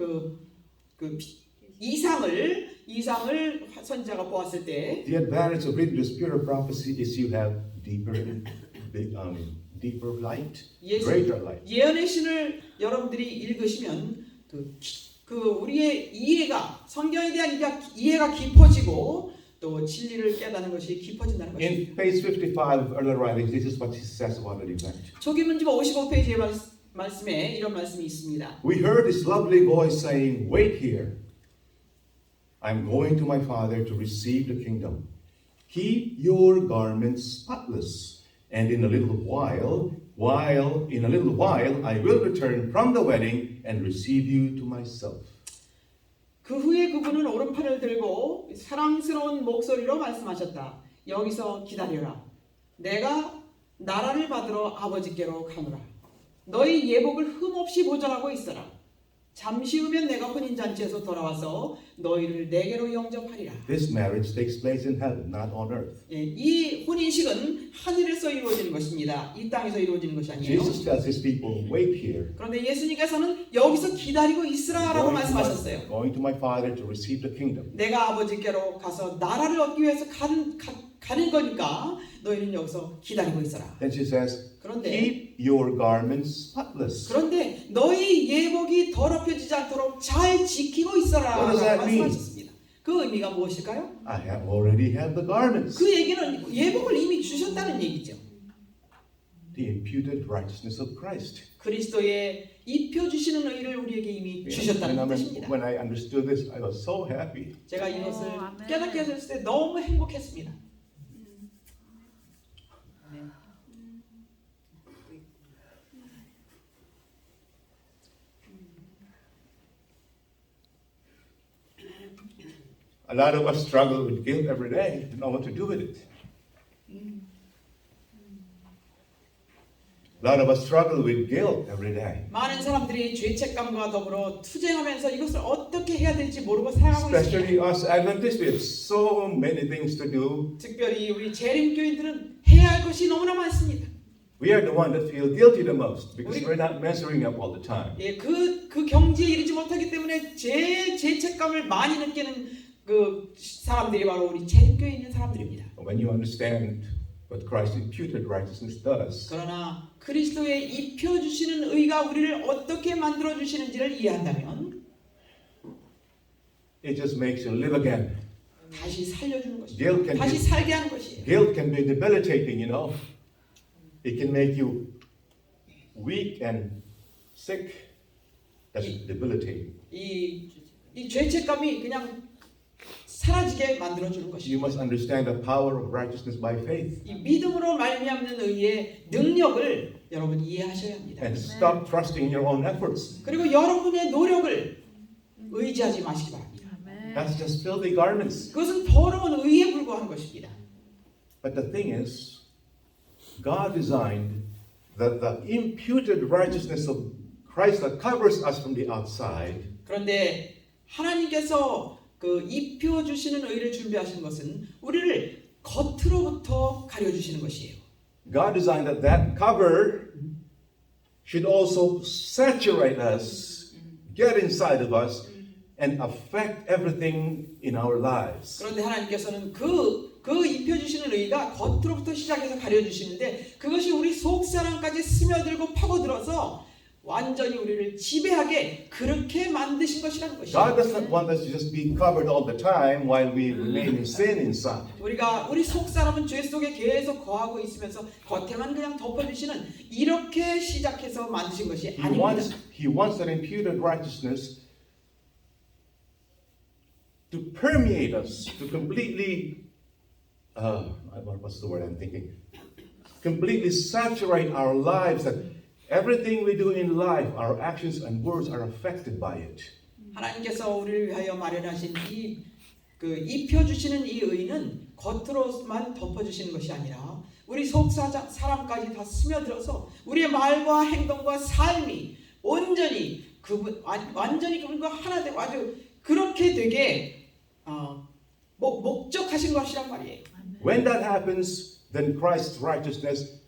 Speaker 2: 이상을 선지자가 보았을 때
Speaker 1: The advantage of reading the spirit of prophecy is you have deeper light, greater light.
Speaker 2: 예언의 신을 여러분들이 읽으시면 우리의 이해가 성경에 대한 이해가 깊어지고 또 진리를 깨닫는 것이 깊어진다는 것입니다.
Speaker 1: In page 55 of earlier writings, this is what he says about the event.
Speaker 2: 초기 문지보 55페이지의 말씀에 이런 말씀이 있습니다.
Speaker 1: We heard this lovely voice saying, "Wait here. I'm going to my Father to receive the kingdom. Keep your garments spotless, and in a little while I will return from the wedding and receive you to myself."
Speaker 2: 그 후에 그분은 오른팔을 들고 사랑스러운 목소리로 말씀하셨다. 여기서 기다려라. 내가 나라를 받으러 아버지께로 가노라. 너희 예복을 흠없이 보존하고 있어라. 잠시 후면 내가 혼인잔치에서 돌아와서 너희를 내게로 영접하리라.
Speaker 1: This marriage takes place in heaven, not on earth.
Speaker 2: 이 혼인식은 하늘에서 이루어지는 것입니다. 이 땅에서 이루어지는 것이 아니에요.
Speaker 1: Jesus tells his people, "Wait here.
Speaker 2: 그런데 예수님께서는 여기서 기다리고 있으라라고 말씀하셨어요.
Speaker 1: Going to my Father to receive the kingdom."
Speaker 2: 내가 아버지께로 가서 나라를 얻기 위해서 가는 거니까 너희는 여기서 기다리고 있어라.
Speaker 1: Then she says,
Speaker 2: 그런데
Speaker 1: "Keep your garments spotless."
Speaker 2: 그런데 너희 예복이 더럽혀지지 않도록 잘 지키고 있어라
Speaker 1: What does that
Speaker 2: 라고
Speaker 1: mean?
Speaker 2: 말씀하셨습니다. 그 의미가 무엇일까요?
Speaker 1: I already have the garments.
Speaker 2: 그 얘기는 예복을 이미 주셨다는 얘기죠.
Speaker 1: The imputed righteousness of Christ.
Speaker 2: 그리스도의 입혀주시는 의를 우리에게 이미 주셨다는 뜻입니다.
Speaker 1: When I understood this, I was so happy.
Speaker 2: 제가 이것을 깨닫게 됐을 때 너무 행복했습니다.
Speaker 1: A lot of us struggle with guilt every day, don't know what to do with it. A lot of us struggle with guilt every day.
Speaker 2: 많은 사람들이 죄책감과 더불어 투쟁하면서 이것을 어떻게 해야 될지 모르고 살아가고
Speaker 1: Especially
Speaker 2: 있습니다.
Speaker 1: us Adventists, we have so many things to do.
Speaker 2: 특별히 우리 재림교인들은 해야 할 것이 너무나 많습니다.
Speaker 1: We are the one that feel guilty the most because we're not measuring up all the time.
Speaker 2: 예, 그 경지에 이르지 못하기 때문에 제일 죄책감을 많이 느끼는 그 사람들이 바로 우리 재림교에 있는 사람들입니다.
Speaker 1: When you understand what Christ's imputed righteousness does,
Speaker 2: 그러나 그리스도의 입혀주시는 의가 우리를 어떻게 만들어주시는지를 이해한다면
Speaker 1: it just makes you live again.
Speaker 2: 다시 살려주는
Speaker 1: Guilt
Speaker 2: 것이에요.
Speaker 1: can
Speaker 2: 다시
Speaker 1: be-
Speaker 2: 살게 하는 것이에요.
Speaker 1: Guilt can be debilitating, you know. It can make you weak and sick. That's debilitating.
Speaker 2: 이 죄책감이 그냥 사라지게 만들어주는
Speaker 1: You
Speaker 2: 것이에요.
Speaker 1: must understand the power of righteousness by faith
Speaker 2: 이 믿음으로 말미암는 의의 능력을 여러분 이해하셔야 합니다.
Speaker 1: and stop trusting in your own efforts.
Speaker 2: 그리고 여러분의 노력을 의지하지 마시기 바랍니다.
Speaker 1: That's just filthy garments.
Speaker 2: 그것은 더러운 의에 불과한 것입니다.
Speaker 1: But the thing is, God designed that the imputed righteousness of Christ that covers us from the outside
Speaker 2: 그런데 하나님께서 그 입혀 주시는 의를 준비하신 것은 우리를 겉으로부터 가려 주시는 것이에요.
Speaker 1: God designed that that cover should also saturate us, get inside of us, and affect everything in our lives.
Speaker 2: 그런데 하나님께서는 그 입혀주시는 의가 겉으로부터 시작해서 가려주시는데 그것이 우리 속사람까지 스며들고 파고들어서 완전히 우리를 지배하게 그렇게 만드신 것이라는
Speaker 1: God
Speaker 2: 것이에요.
Speaker 1: does not want us to just be covered all the time while we remain in sin inside.
Speaker 2: 우리 속사람은 죄 속에 계속 거하고 있으면서 겉에만 그냥 덮어주시는 이렇게 시작해서 만드신 것이 아닙니다.
Speaker 1: He wants that imputed righteousness to permeate us, to completely, what's the word I'm thinking? Completely saturate our lives, that everything we do in life, our actions and words are affected by it.
Speaker 2: 하나님께서 우리를 위하여 마련하신 그 입혀주시는 이 의는 겉으로만 덮어주시는 것이 아니라 우리 사람까지 다 스며들어서 우리의 말과 행동과 삶이 온전히 완전히 그분과 하나 되고 아주 그렇게 되게 목적하신 것이란 말이에요.
Speaker 1: When that happens, then Christ's righteousness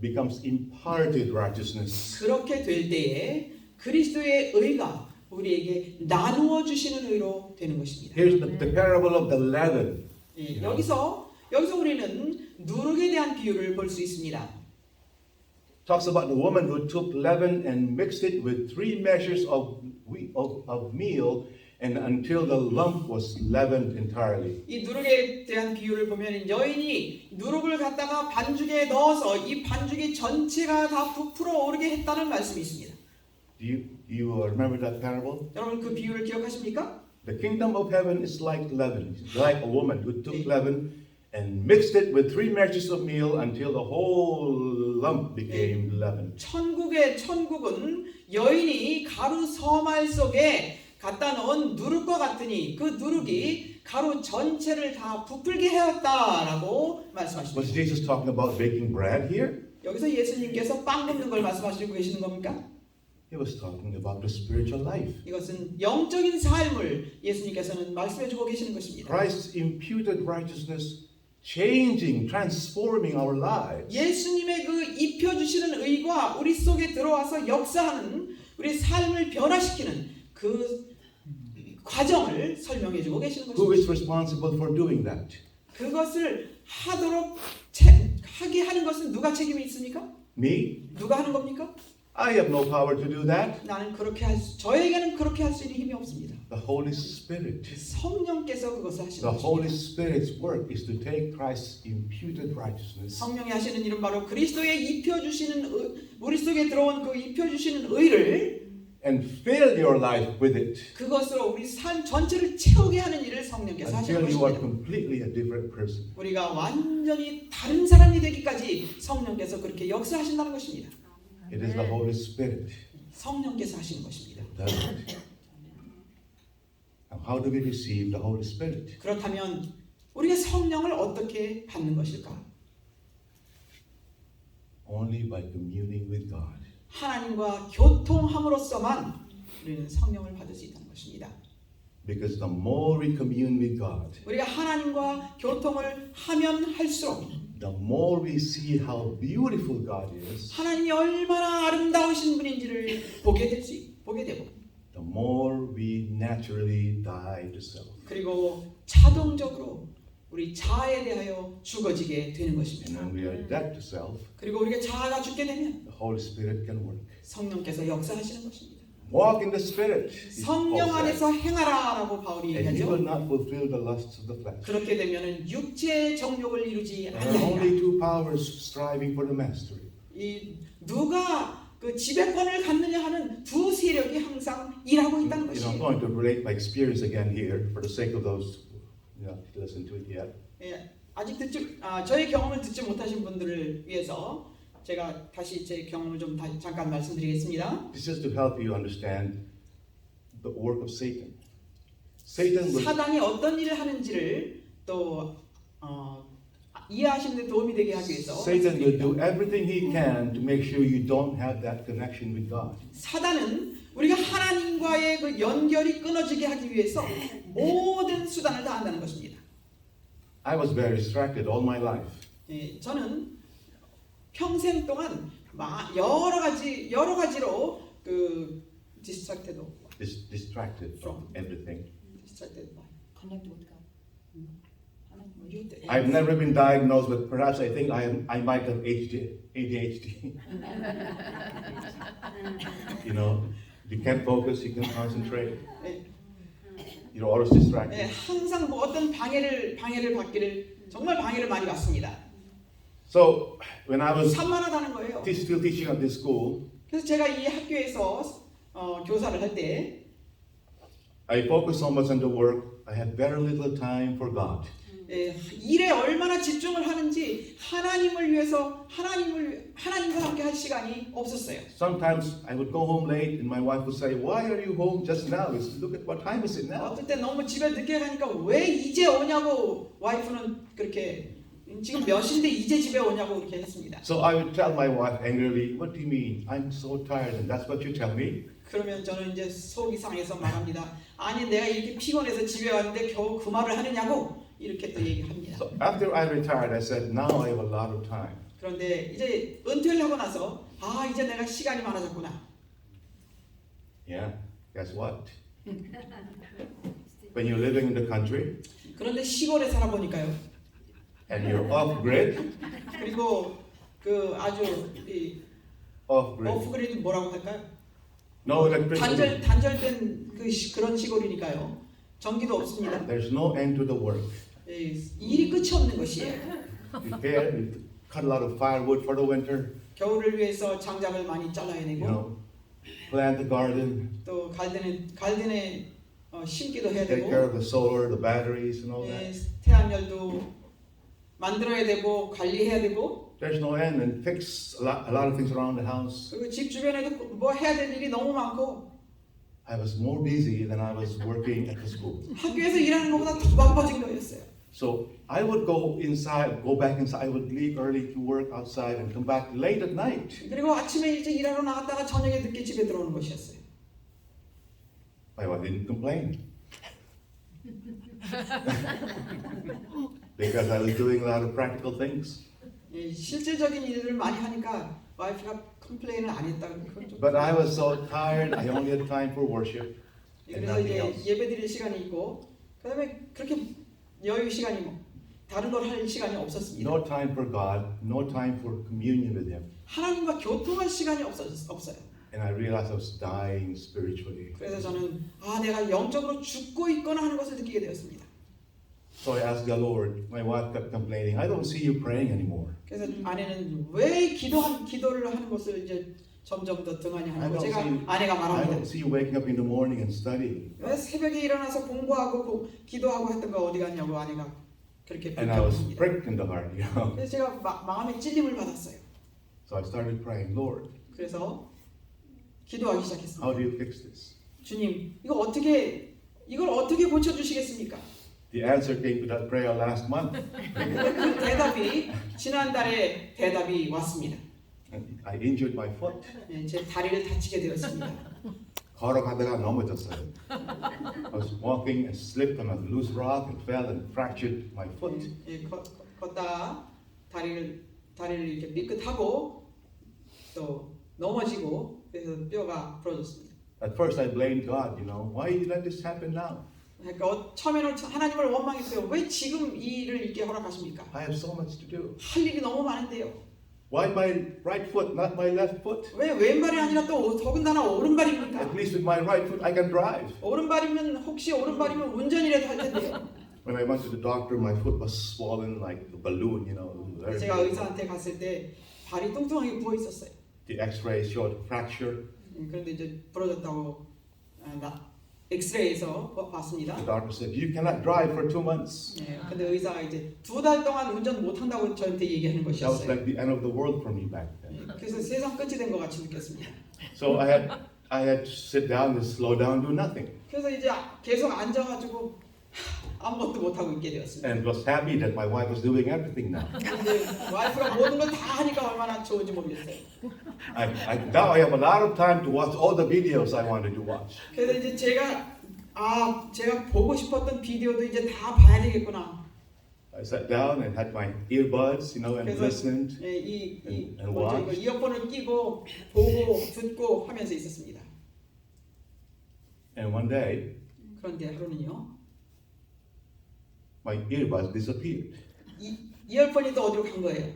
Speaker 1: becomes imparted righteousness.
Speaker 2: 그렇게 될 때에 그리스도의 의가 우리에게 나누어 주시는 의로 되는 것입니다.
Speaker 1: Here's the parable of the leaven.
Speaker 2: 예, 여기서 우리는 누룩에 대한 비유를 볼 수 있습니다.
Speaker 1: Talks about the woman who took leaven and mixed it with 3 measures of meal and until the lump was leavened entirely.
Speaker 2: 이 누룩에 대한 비유를 보면 여인이 누룩을 갖다가 반죽에 넣어서 이 반죽이 전체가 다 부풀어 오르게 했다는 말씀이 있습니다.
Speaker 1: Do you remember that parable?
Speaker 2: 여러분 그 비유를 기억하십니까?
Speaker 1: The kingdom of heaven is like leaven, like a woman who took leaven and mixed it with 3 measures of meal until the whole lump became leavened.
Speaker 2: 천국은 여인이 가루 서말 속에 갖다 넣은 누룩과 같으니 그 누룩이 가루 전체를 다 부풀게 하였다라고 말씀하십니다.
Speaker 1: Was Jesus talking about baking bread here?
Speaker 2: 여기서 예수님께서 빵 굽는 걸 말씀하시고 계시는 겁니까?
Speaker 1: He was talking about the spiritual life.
Speaker 2: 이것은 영적인 삶을 예수님께서는 말씀해 주고 계시는 것입니다.
Speaker 1: Christ's imputed righteousness changing, transforming our lives.
Speaker 2: 예수님의 그 입혀 주시는 의가 우리 속에 들어와서 역사하는 우리 삶을 변화시키는 그 과정을 설명해 주고 계시는
Speaker 1: Who is
Speaker 2: 것입니다.
Speaker 1: responsible for doing that?
Speaker 2: 그것을 하도록 하게 하는 것은 누가 책임이 있습니까?
Speaker 1: Me?
Speaker 2: 누가 하는 겁니까?
Speaker 1: I have no power to do that.
Speaker 2: 나는 저에게는 그렇게 할 수 있는 힘이 없습니다.
Speaker 1: The Holy Spirit.
Speaker 2: 성령께서 그것을 하시는
Speaker 1: The Holy
Speaker 2: 것입니다.
Speaker 1: Spirit's work is to take Christ's imputed righteousness
Speaker 2: 성령이 하시는 일은 바로 그리스도의 입혀 주시는 우리 속에 들어온 그 입혀 주시는 의를
Speaker 1: and fill your life with it
Speaker 2: 그것으로 우리 삶 전체를 채우게 하는 일을 성령께서 하시는
Speaker 1: until you are
Speaker 2: 것입니다.
Speaker 1: completely a different person.
Speaker 2: 우리가 완전히 다른 사람이 되기까지 성령께서 그렇게 역사하신다는 것입니다.
Speaker 1: It is the Holy Spirit
Speaker 2: 성령께서 하시는 것입니다.
Speaker 1: that does it. Now, how do we receive the Holy Spirit?
Speaker 2: 그렇다면 우리가 성령을 어떻게 받는 것일까?
Speaker 1: Only by communing with God.
Speaker 2: 하나님과 교통함으로써만 우리는 성령을 받을 수 있다는 것입니다.
Speaker 1: Because the more we commune with God,
Speaker 2: 우리가 하나님과 교통을 하면 할수록
Speaker 1: the more we see how beautiful God is,
Speaker 2: 하나님이 얼마나 아름다우신 분인지를 보게 되고
Speaker 1: the more we naturally die to self.
Speaker 2: 그리고 자동적으로 우리 자아에 대하여 죽어지게 되는
Speaker 1: And
Speaker 2: 것입니다.
Speaker 1: when we are dead to self,
Speaker 2: 그리고 우리가 자아가 죽게 되면
Speaker 1: the Holy Spirit can work.
Speaker 2: 성령께서 역사하시는 것입니다.
Speaker 1: Walk in the Spirit.
Speaker 2: 성령 안에서 행하라라고 바울이
Speaker 1: And you will
Speaker 2: 얘기하죠.
Speaker 1: not fulfill the lusts of the flesh.
Speaker 2: 그렇게 되면은 육체의 정욕을 이루지
Speaker 1: There are only
Speaker 2: 아니하리라.
Speaker 1: two powers striving for the mastery.
Speaker 2: 이 누가 그 지배권을 갖느냐 하는 두 세력이 항상 일하고 있다는
Speaker 1: I'm
Speaker 2: 것이에요.
Speaker 1: going to relate my experience again here for the sake of those who have listened to it yet.
Speaker 2: 예, 아직 저의 경험을 듣지 못하신 분들을 위해서 제가 다시 제 경험을 좀 잠깐 말씀드리겠습니다.
Speaker 1: This is to help you understand the work of Satan. Satan will
Speaker 2: 사단이 어떤 일을 하는지를 또 이해하시는 데 도움이 되게 하기 위해서
Speaker 1: Satan will do everything he can to make sure you don't have that connection with God.
Speaker 2: 사단은 우리가 하나님과의 그 연결이 끊어지게 하기 위해서 모든 수단을 다 한다는 것입니다.
Speaker 1: I was very distracted all my life.
Speaker 2: 예, 저는 평생 동안 여러 가지로 그 distracted
Speaker 1: From everything.
Speaker 2: by.
Speaker 3: Connect with God.
Speaker 1: I've never been diagnosed, but perhaps I think I might have ADHD. You know, you can't focus, you can't concentrate. You're always distracted.
Speaker 2: 예, 항상 뭐 어떤 방해를 받기를 정말 방해를 많이 받습니다.
Speaker 1: So when I was
Speaker 2: 산만하다는 거예요.
Speaker 1: still teaching at this school,
Speaker 2: 그래서 제가 이 학교에서 교사를 할 때
Speaker 1: I focused so much on the work, I had very little time for God.
Speaker 2: 예, 일에 얼마나 집중을 하는지 하나님을 위해서 하나님과 함께 할 시간이 없었어요.
Speaker 1: Sometimes I would go home late and my wife would say, "Why are you home just now? Look at what time is it now?"
Speaker 2: 어떨 때 너무 집에 늦게 가니까 왜 이제 오냐고 와이프는 그렇게 지금 몇 시인데 이제 집에 오냐고 그렇게 했습니다.
Speaker 1: So I would tell my wife angrily, "What do you mean? I'm so tired, and that's what you tell me?"
Speaker 2: 그러면 저는 이제 속이 상해서 말합니다. 아니 내가 이렇게 피곤해서 집에 왔는데 겨우 그 말을 하느냐고 이렇게 또 얘기합니다.
Speaker 1: So after I retired, I said, "Now I have a lot of time."
Speaker 2: 그런데 이제 은퇴를 하고 나서 이제 내가 시간이 많아졌구나.
Speaker 1: Yeah, guess what? When you're living in the country
Speaker 2: 그런데 시골에 살아보니까요.
Speaker 1: and you're off grid,
Speaker 2: 그리고 그 아주 이
Speaker 1: off grid,
Speaker 2: 오프그리드 뭐라고 할까요?
Speaker 1: no electricity.
Speaker 2: 단절된 그런 시골이니까요. 전기도 없습니다.
Speaker 1: There's no end to the work.
Speaker 2: 일이 끝이 없는 것이에요.
Speaker 1: You cut a lot of firewood for the winter.
Speaker 2: 겨울을 위해서 장작을 많이 잘라야
Speaker 1: You
Speaker 2: 되고
Speaker 1: know, plant the garden,
Speaker 2: 또 갈덴에 심기도 해야
Speaker 1: take
Speaker 2: 되고
Speaker 1: care of the solar, the batteries, and all that.
Speaker 2: 태양열도 만들어야 되고 관리해야 되고
Speaker 1: There's no end, and fix a lot of things around the house.
Speaker 2: 그리고 집 주변에도 뭐 해야 될 일이 너무 많고
Speaker 1: I was more busy than I was working at the school.
Speaker 2: 학교에서 일하는 것보다 더 바빠진 거였어요.
Speaker 1: So I would go back inside. I would leave early to work outside and come back late at night.
Speaker 2: 그리고 아침에 일찍 일하러 나갔다가 저녁에 늦게 집에 들어오는 것이었어요.
Speaker 1: My wife didn't complain because I was doing a lot of practical things.
Speaker 2: 실질적인 일들을 많이 하니까 와이프가 컴플레인을 안 했다는 건 좀.
Speaker 1: But I was so tired. I only had time for worship and
Speaker 2: 그래서
Speaker 1: nothing
Speaker 2: 이제
Speaker 1: else.
Speaker 2: 예배드릴 시간이 있고 그다음에 그렇게 여유 시간이 뭐 다른 걸 할 시간이 없었습니다.
Speaker 1: No time for God. No time for communion with Him.
Speaker 2: 하나님과 교통할 시간이 없어요.
Speaker 1: And I realized I was dying spiritually.
Speaker 2: 그래서 저는 내가 영적으로 죽고 있거나 하는 것을 느끼게 되었습니다.
Speaker 1: So I asked the Lord. My wife kept complaining. I don't see you praying anymore.
Speaker 2: 그래서 아내는 왜 기도를 하는 것을 이제 점점 더 등한히 하는 거 제가 아내가
Speaker 1: I
Speaker 2: 말합니다.
Speaker 1: don't see you waking up in the morning and studying.
Speaker 2: 왜 새벽에 일어나서 공부하고 기도하고 했던 거 어디 갔냐고 아내가 그렇게
Speaker 1: And I was
Speaker 2: 불평합니다.
Speaker 1: pricked in the heart, you know.
Speaker 2: 그래서 제가 마음에 찔림을 받았어요.
Speaker 1: So I started praying, Lord,
Speaker 2: 그래서 기도하기
Speaker 1: how
Speaker 2: 시작했습니다.
Speaker 1: do you fix this?
Speaker 2: 주님, 이걸 어떻게 고쳐 주시겠습니까?
Speaker 1: The answer came to that prayer last month.
Speaker 2: 그 대답이 지난달에 대답이 왔습니다.
Speaker 1: And I injured my foot.
Speaker 2: 제 다리를 다치게 되었습니다.
Speaker 1: 걸어가다가 넘어졌어요. I was walking and slipped on a loose rock and fell and fractured my foot.
Speaker 2: 걷다가 다리를 이렇게 삐끗하고 또 넘어지고 그래서 뼈가 부러졌습니다.
Speaker 1: At first I blamed God, you know. Why did you let this happen now?
Speaker 2: 그러니까 처음에는 하나님을 원망했어요. 왜 지금 이 일을 이렇게 허락하십니까?
Speaker 1: I have so much to do.
Speaker 2: 할 일이 너무 많은데요.
Speaker 1: Why my right foot, not my left foot?
Speaker 2: 왜 왼발이 아니라 또 더군다나 오른발입니까?
Speaker 1: At least with my right foot I can drive.
Speaker 2: 오른발이면 혹시 오른발이면 운전이라도 할 텐데요.
Speaker 1: When I went to the doctor, my foot was swollen like a balloon, you know. Very
Speaker 2: 제가
Speaker 1: big.
Speaker 2: 의사한테 갔을 때 발이 뚱뚱하게 부어 있었어요.
Speaker 1: The X-ray showed fracture.
Speaker 2: 그런데 이제 부러졌다고 엑스레이에서 봤습니다.
Speaker 1: The doctor said, you cannot drive for 2 months.
Speaker 2: 네, 근데 의사가 이제 2달 동안 운전 못 한다고 저한테 얘기하는
Speaker 1: That was
Speaker 2: 것이었어요.
Speaker 1: like the end of the world for me back then.
Speaker 2: 그래서 세상 끝이 된 것 같이 느꼈습니다.
Speaker 1: So I had to sit down and slow down, do nothing.
Speaker 2: 그래서 이제 계속 앉아가지고 아무것도 못 하고 있게 되었습니다.
Speaker 1: And was happy that my wife was doing everything now.
Speaker 2: 근데 와이프가 모든 걸 다 하니까 얼마나 좋은지 모르겠어요.
Speaker 1: Now I have a lot of time to watch all the videos I wanted to watch.
Speaker 2: 그래서 이제 제가 보고 싶었던 비디오도 이제 다 봐야 되겠구나.
Speaker 1: I sat down and had my earbuds, you know, and
Speaker 2: 그래서
Speaker 1: listened.
Speaker 2: 예, 이
Speaker 1: And
Speaker 2: 뭐죠, 이거
Speaker 1: watched.
Speaker 2: 이어폰을 끼고 보고 듣고 하면서 있었습니다.
Speaker 1: And one day,
Speaker 2: 그런데 하루는요,
Speaker 1: my earbuds disappeared.
Speaker 2: 이어폰이 또 어디로 간 거예요.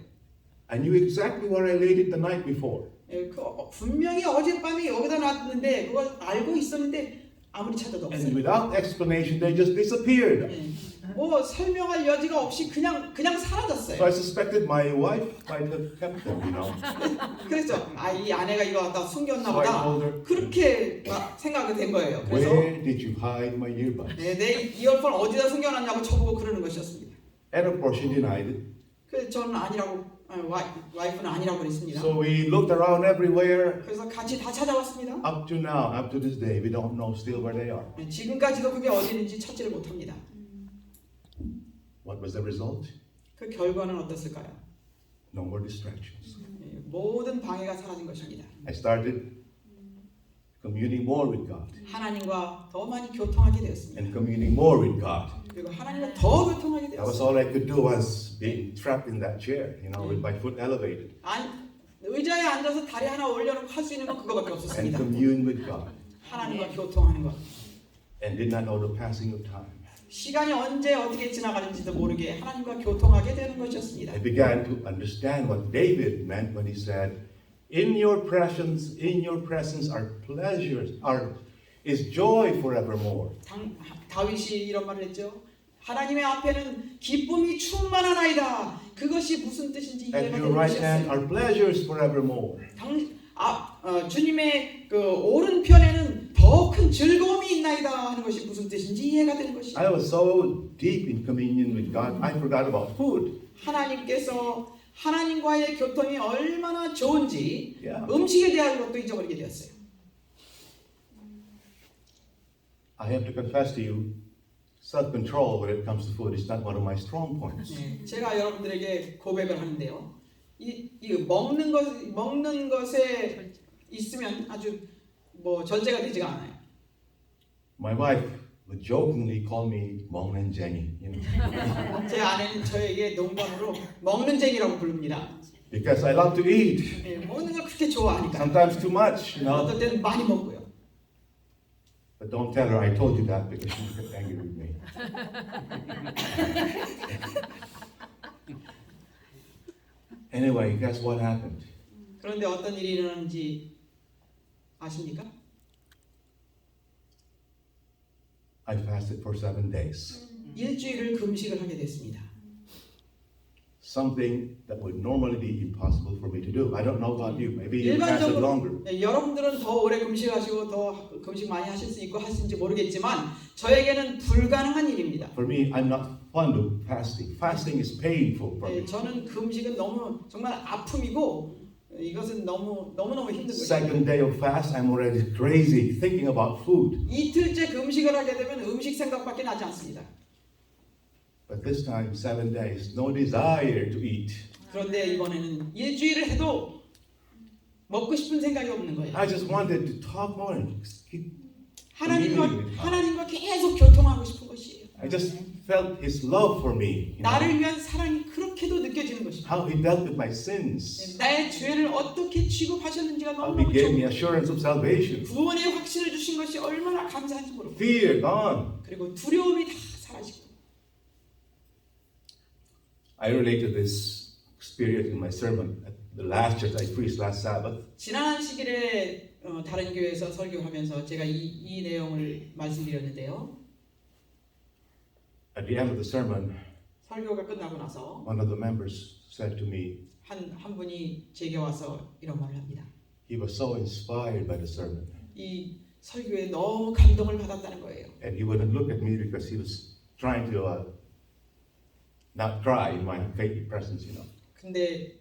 Speaker 1: I knew exactly where I laid it the night before.
Speaker 2: 예, 분명히 어젯밤에 여기다 놨는데 그걸 알고 있었는데 아무리 찾아도
Speaker 1: And
Speaker 2: 없어요.
Speaker 1: without explanation, they just disappeared.
Speaker 2: 예, 뭐 설명할 여지가 없이 그냥
Speaker 1: So I
Speaker 2: 사라졌어요.
Speaker 1: suspected my wife might have kept them, you know.
Speaker 2: 그래서 이 아내가 이거 갖다 숨겼나
Speaker 1: So I
Speaker 2: 보다.
Speaker 1: told her,
Speaker 2: 그렇게 생각이 된 거예요. 그래서
Speaker 1: where did you hide my earbuds?
Speaker 2: 내 이어폰 어디다 숨겨놨냐고 저보고 그러는 것이었습니다.
Speaker 1: And of course, she denied it.
Speaker 2: 그래서 저는 아니라고 와이프는 아니라고 그랬습니다.
Speaker 1: So we looked around everywhere.
Speaker 2: 그래서 같이 다 찾아왔습니다.
Speaker 1: Up to now, up to this day, we don't know still where they are.
Speaker 2: 지금까지도 그게 어디 있는지 찾지를 못합니다.
Speaker 1: What was the result?
Speaker 2: 그 결과는 어땠을까요?
Speaker 1: No more distractions.
Speaker 2: 모든 방해가 사라진 것입니다.
Speaker 1: I started communing more with God
Speaker 2: 하나님과 더 많이 교통하게 되었습니다.
Speaker 1: and communing more with God.
Speaker 2: 그리고 하나님과 더 교통하게
Speaker 1: That was
Speaker 2: 되었습니다.
Speaker 1: all I could do was being trapped in that chair, you know, with my foot elevated
Speaker 2: 의자에 앉아서 다리 하나 올려놓고 할 수 있는 건 그거밖에
Speaker 1: and
Speaker 2: 없었습니다.
Speaker 1: commune with God
Speaker 2: 하나님과 교통하는 것.
Speaker 1: and did not know the passing of time.
Speaker 2: 시간이 언제 어떻게 지나가는지도 모르게 하나님과 교통하게 되는 것이었습니다.
Speaker 1: I began to understand what David meant when he said, in your presence are pleasures, is joy forevermore.
Speaker 2: 다윗이 이런 말을 했죠. 하나님의 앞에는 기쁨이 충만하나이다. 그것이 무슨 뜻인지
Speaker 1: At
Speaker 2: 이해가
Speaker 1: your right hand
Speaker 2: 되셨어요.
Speaker 1: are pleasures forevermore.
Speaker 2: 주님의 그 오른편에는 더 큰 즐거움이 있나이다 하는 것이 무슨 뜻인지 이해가 되는 것이죠.
Speaker 1: I was so deep in communion with God, I forgot about food.
Speaker 2: 하나님께서 하나님과의 교통이 얼마나 좋은지
Speaker 1: Yeah.
Speaker 2: 음식에 대한 것도 잊어버리게 되었어요.
Speaker 1: I have to confess to you, self-control when it comes to food is not one of my strong points.
Speaker 2: 제가 여러분들에게 고백을 하는데요. 이 먹는 것에 있으면 아주 뭐 전제가 되지가 않아요.
Speaker 1: My wife would jokingly call me 먹는 쟁이, you know,
Speaker 2: 제 아내는 저에게 농담으로 먹는 쟁이라고 부릅니다.
Speaker 1: because I love to eat.
Speaker 2: 먹는 걸 그렇게 좋아하니까.
Speaker 1: Sometimes too much, you know.
Speaker 2: 어떨 때는 많이 먹고요.
Speaker 1: But don't tell her I told you that because she will get angry with me. Anyway, guess what happened?
Speaker 2: 그런데 어떤 일이 일어났는지 아십니까?
Speaker 1: I fasted for 7 days.
Speaker 2: 일주일을 금식을 하게 됐습니다.
Speaker 1: Something that would normally be impossible for me to do. I don't know about you. Maybe you fasted longer.
Speaker 2: 여러분들은 더 오래 금식하시고 더 금식 많이 하실 수 있고 하실지 모르겠지만 저에게는 불가능한 일입니다.
Speaker 1: For me, I'm not fond of fasting. Fasting is painful for me.
Speaker 2: 저는 금식은 너무 정말 아픔이고 이것은 너무 힘든 것입니다.
Speaker 1: Second day of fast, I'm already crazy thinking about food.
Speaker 2: 이틀째 금식을 하게 되면 음식 생각밖에 나지 않습니다.
Speaker 1: But this time, 7 days, no desire to eat.
Speaker 2: 그런데 이번에는 일주일을 해도 먹고 싶은 생각이 없는 거예요.
Speaker 1: I just wanted to talk more and keep communing with God.
Speaker 2: 하나님과 계속 교통하고 싶은 것이에요.
Speaker 1: I just felt His love for me. You know,
Speaker 2: 나를 위한 사랑이 그렇게도 느껴지는 것입니다.
Speaker 1: how He dealt with my sins.
Speaker 2: 나의 죄를 어떻게 취급하셨는지가
Speaker 1: How
Speaker 2: 너무너무
Speaker 1: He gave me
Speaker 2: 좋고
Speaker 1: assurance of salvation.
Speaker 2: 구원의 확신을 주신 것이 얼마나 감사한지 모르고
Speaker 1: Fear gone.
Speaker 2: 그리고 두려움이 다 사라지고
Speaker 1: I related this experience in my sermon at the last church I preached last Sabbath.
Speaker 2: 지난 시기에 다른 교회에서 설교하면서 제가 이 내용을 말씀드렸는데요.
Speaker 1: At the end of the sermon,
Speaker 2: 설교가 끝나고 나서
Speaker 1: one of the members said to me,
Speaker 2: 한 분이 제게 와서 이런 말을 합니다.
Speaker 1: he was so inspired by the sermon.
Speaker 2: 이 설교에 너무 감동을 받았다는 거예요.
Speaker 1: And he wouldn't look at me because he was trying to not cry in my presence, you know.
Speaker 2: 근데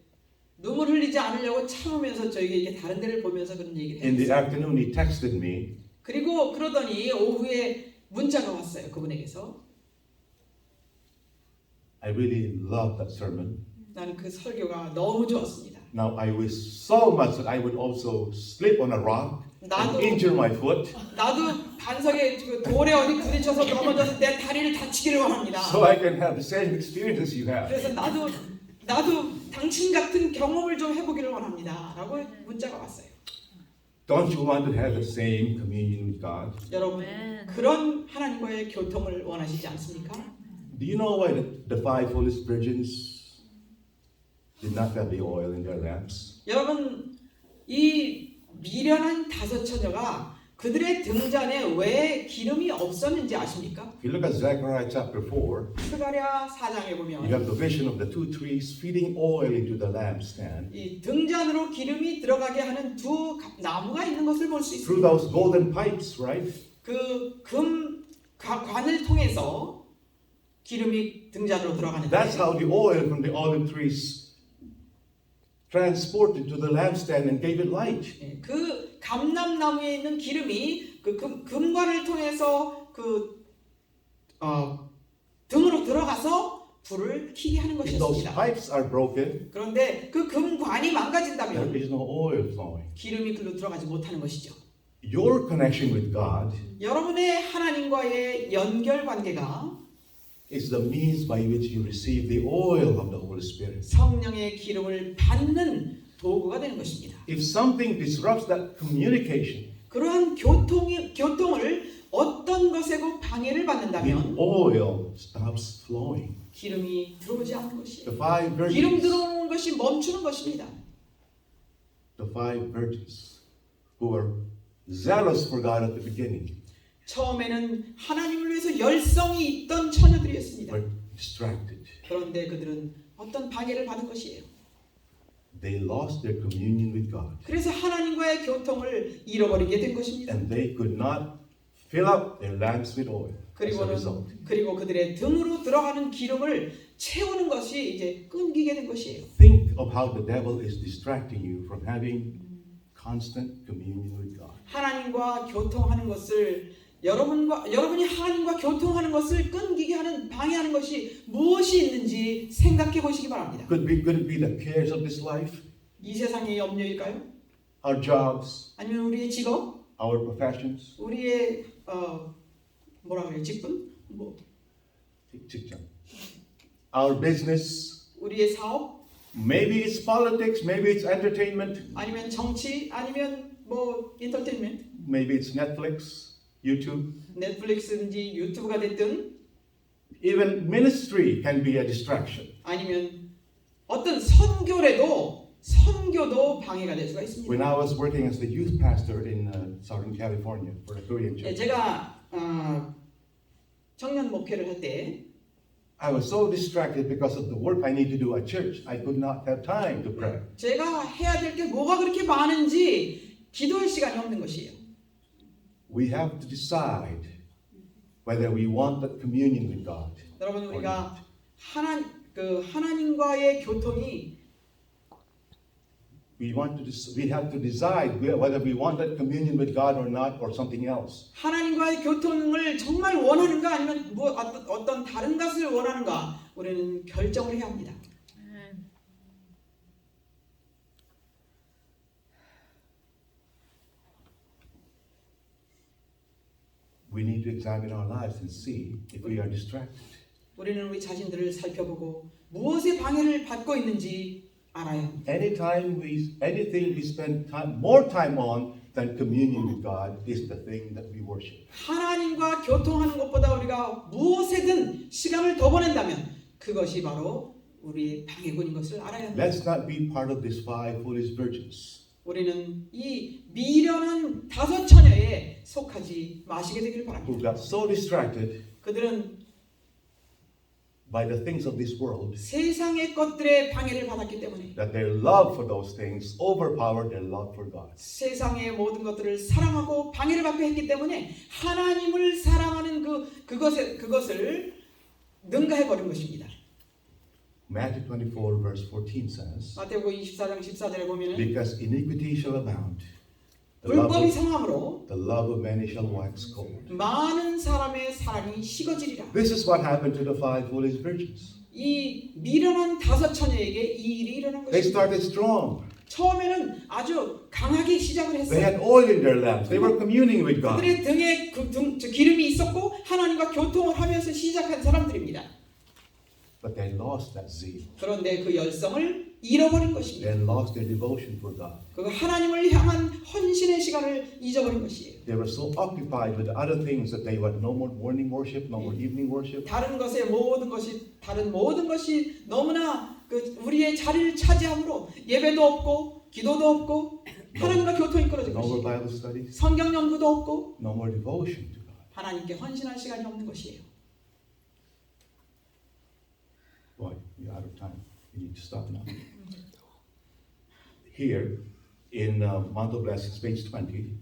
Speaker 2: 눈물 흘리지 않으려고 참으면서 저에게 이렇게 다른 데를 보면서 그런 얘기를
Speaker 1: In the
Speaker 2: 했어요.
Speaker 1: afternoon, he texted me,
Speaker 2: 그리고 그러더니 오후에 문자가 왔어요. 그분에게서.
Speaker 1: I really loved that sermon.
Speaker 2: 나는 그 설교가 너무 좋았습니다.
Speaker 1: Now, I wish so much that I would also slip on a rock and injure my foot
Speaker 2: 나도 반석에 그 돌에 어디 부딪혀서 넘어져서 내 다리를 다치기를 원합니다.
Speaker 1: so I can have the same experience you have.
Speaker 2: 그래서 나도 당신 같은 경험을 좀 해보기를 원합니다. 라고 문자가 왔어요.
Speaker 1: Don't you want to have the same communion with God?
Speaker 2: 여러분 그런 하나님과의 교통을 원하시지 않습니까?
Speaker 1: Do you know why the five foolish virgins did not have the oil in their lamps?
Speaker 2: 여러분 이 미련한 다섯 처녀가 그들의 등잔에 왜 기름이 없었는지 아십니까?
Speaker 1: If you look at Zechariah chapter 4,
Speaker 2: 스가랴 4장에
Speaker 1: you
Speaker 2: 보면
Speaker 1: have the vision of the two trees feeding oil into the lampstand.
Speaker 2: 이 등잔으로 기름이 들어가게 하는 두 나무가 있는 것을 볼 수
Speaker 1: Through
Speaker 2: 있습니다.
Speaker 1: those golden pipes, right?
Speaker 2: 그 금 관을 통해서 기름이 등잔으로 들어가는데
Speaker 1: That's how the oil from the olive trees transported to the lampstand and gave it light.
Speaker 2: 예, 그 감람나무에 있는 기름이 그 금관을 통해서 등으로 들어가서 불을 켜게 하는
Speaker 1: If those
Speaker 2: 것이었습니다.
Speaker 1: pipes are broken,
Speaker 2: 그런데 그 금관이
Speaker 1: there
Speaker 2: 망가진다면
Speaker 1: is no oil flowing.
Speaker 2: 기름이 글로 들어가지 못하는 것이죠.
Speaker 1: Your connection with God
Speaker 2: 여러분의 하나님과의 연결 관계가
Speaker 1: is the means by which you receive the oil of the Holy Spirit.
Speaker 2: 성령의 기름을 받는 도구가 되는 것입니다.
Speaker 1: If something disrupts that communication,
Speaker 2: 그러한 교통을 어떤 것에고 방해를
Speaker 1: the
Speaker 2: 받는다면
Speaker 1: oil stops flowing.
Speaker 2: 기름이 들어오지 않는 것이에요.
Speaker 1: The five
Speaker 2: 기름
Speaker 1: virgins,
Speaker 2: 들어오는 것이 멈추는 것입니다.
Speaker 1: the five virgins who were zealous for God at the beginning
Speaker 2: 처음에는 하나님을 위해서 열성이 있던 처녀들이었습니다.
Speaker 1: were distracted.
Speaker 2: 그런데 그들은 어떤 방해를 받은 것이에요.
Speaker 1: They lost their communion with God
Speaker 2: 그래서 하나님과의 교통을 잃어버리게 된 것입니다.
Speaker 1: and they could not fill up their lamps with oil. As a result.
Speaker 2: 그리고 그들의 등으로 들어가는 기름을 채우는 것이 이제 끊기게 된 것이에요.
Speaker 1: Think of how the devil is distracting you from having constant communion with God.
Speaker 2: 하나님과 교통하는 것을 여러분이 하나님과 교통하는 것을 끊기게 하는 방해하는 것이 무엇이 있는지 생각해 보시기 바랍니다.
Speaker 1: Could it be the cares of this life,
Speaker 2: 이 세상의 염려일까요?
Speaker 1: our jobs,
Speaker 2: 아니면 우리의 직업,
Speaker 1: our professions,
Speaker 2: 우리의 직분,
Speaker 1: 직장, our business,
Speaker 2: 우리의 사업,
Speaker 1: maybe it's politics, maybe it's entertainment,
Speaker 2: 아니면 정치, 아니면 인터테인먼트,
Speaker 1: maybe it's Netflix, YouTube.
Speaker 2: 넷플릭스인지 유튜브가 됐든
Speaker 1: Even ministry can be a distraction.
Speaker 2: 아니면 어떤 선교도 방해가 될 수가 있습니다.
Speaker 1: When I was working as the youth pastor in Southern California for a Korean
Speaker 2: 예,
Speaker 1: church,
Speaker 2: 제가 청년 목회를 할 때
Speaker 1: I was so distracted because of the work I need to do at church. I could not have time to pray.
Speaker 2: 제가 해야 될 게 뭐가 그렇게 많은지 기도할 시간이 없는 것이에요.
Speaker 1: We have to decide whether we want that communion with God.
Speaker 2: 여러분 우리가 하나님과의 교통이
Speaker 1: We have to decide whether we want that communion with God or not, or something else.
Speaker 2: 하나님과의 교통을 정말 원하는가 아니면 어떤 다른 것을 원하는가 우리는 결정을 해야 합니다.
Speaker 1: We need to examine our lives and see if we are distracted.
Speaker 2: 우리는 우리 자신들을 살펴보고 무엇에 방해를 받고 있는지 알아야 합니다.
Speaker 1: Anything we spend more time on than communion with God is the thing that we worship.
Speaker 2: 하나님과 교통하는 것보다 우리가 무엇에든 시간을 더 보낸다면 그것이 바로 우리의 방해군인 것을 알아야 합니다.
Speaker 1: Let's not be part of these five foolish virgins.
Speaker 2: 우리는 이 미련한 5 처녀에 속하지 마시게 되길
Speaker 1: Who
Speaker 2: 바랍니다.
Speaker 1: got so distracted
Speaker 2: 그들은
Speaker 1: by the things of this world
Speaker 2: 세상의 것들에 방해를 받았기 때문에
Speaker 1: that their love for those things overpowered their love for God.
Speaker 2: 세상의 모든 것들을 사랑하고 방해를 받게 했기 때문에 하나님을 사랑하는 그것을 능가해 버린 것입니다.
Speaker 1: Matthew 24 verse 14 says,
Speaker 2: 마태복음 24장 14절에 보면은
Speaker 1: because iniquity shall abound,
Speaker 2: 불법이 상함으로
Speaker 1: the love of many shall wax cold.
Speaker 2: 많은 사람의 사랑이 식어지리라.
Speaker 1: This is what happened to the five foolish virgins.
Speaker 2: 이 미련한 5 처녀에게 이 일이 일어난
Speaker 1: They
Speaker 2: 것입니다.
Speaker 1: started strong.
Speaker 2: 처음에는 아주 강하게 시작을
Speaker 1: They
Speaker 2: 했어요.
Speaker 1: had oil in their lamps. They were communing with God.
Speaker 2: 그들의 등에 기름이 있었고 하나님과 교통을 하면서 시작한 사람들입니다.
Speaker 1: But they lost that zeal.
Speaker 2: 그런데 그 열성을 잃어버린 것입니다.
Speaker 1: They lost their devotion for God.
Speaker 2: 그 하나님을 향한 헌신의 시간을 잊어버린 것이에요.
Speaker 1: They were so occupied with other things that they had no more morning worship, no more evening worship.
Speaker 2: 다른 모든 것이 너무나 우리의 자리를 차지함으로 예배도 없고 기도도 없고 하나님과 교통이 끊어진
Speaker 1: No more
Speaker 2: 것이에요.
Speaker 1: Bible studies,
Speaker 2: 성경 연구도 없고
Speaker 1: no more devotion to God.
Speaker 2: 하나님께 헌신할 시간이 없는 것이에요.
Speaker 1: Boy, you're out of time. You need to stop now. Here in Mount of Blessings, page 20,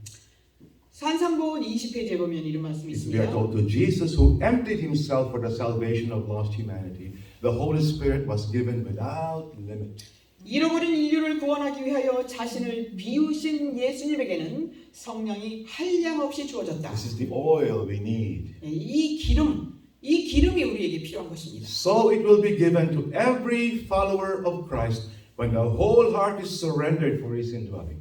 Speaker 2: 산상보훈 20페이지에 보면 이런 말씀이
Speaker 1: we are
Speaker 2: 있습니다.
Speaker 1: told to Jesus who emptied himself for the salvation of lost humanity, the Holy Spirit was given without limit.
Speaker 2: 잃어버린 인류를 구원하기 위하여 자신을 비우신 예수님에게는 성령이 한량없이 주어졌다.
Speaker 1: This is the oil we need.
Speaker 2: 이 기름이 우리에게 필요한 것입니다.
Speaker 1: So it will be given to every follower of Christ when the whole heart is surrendered for his indwelling.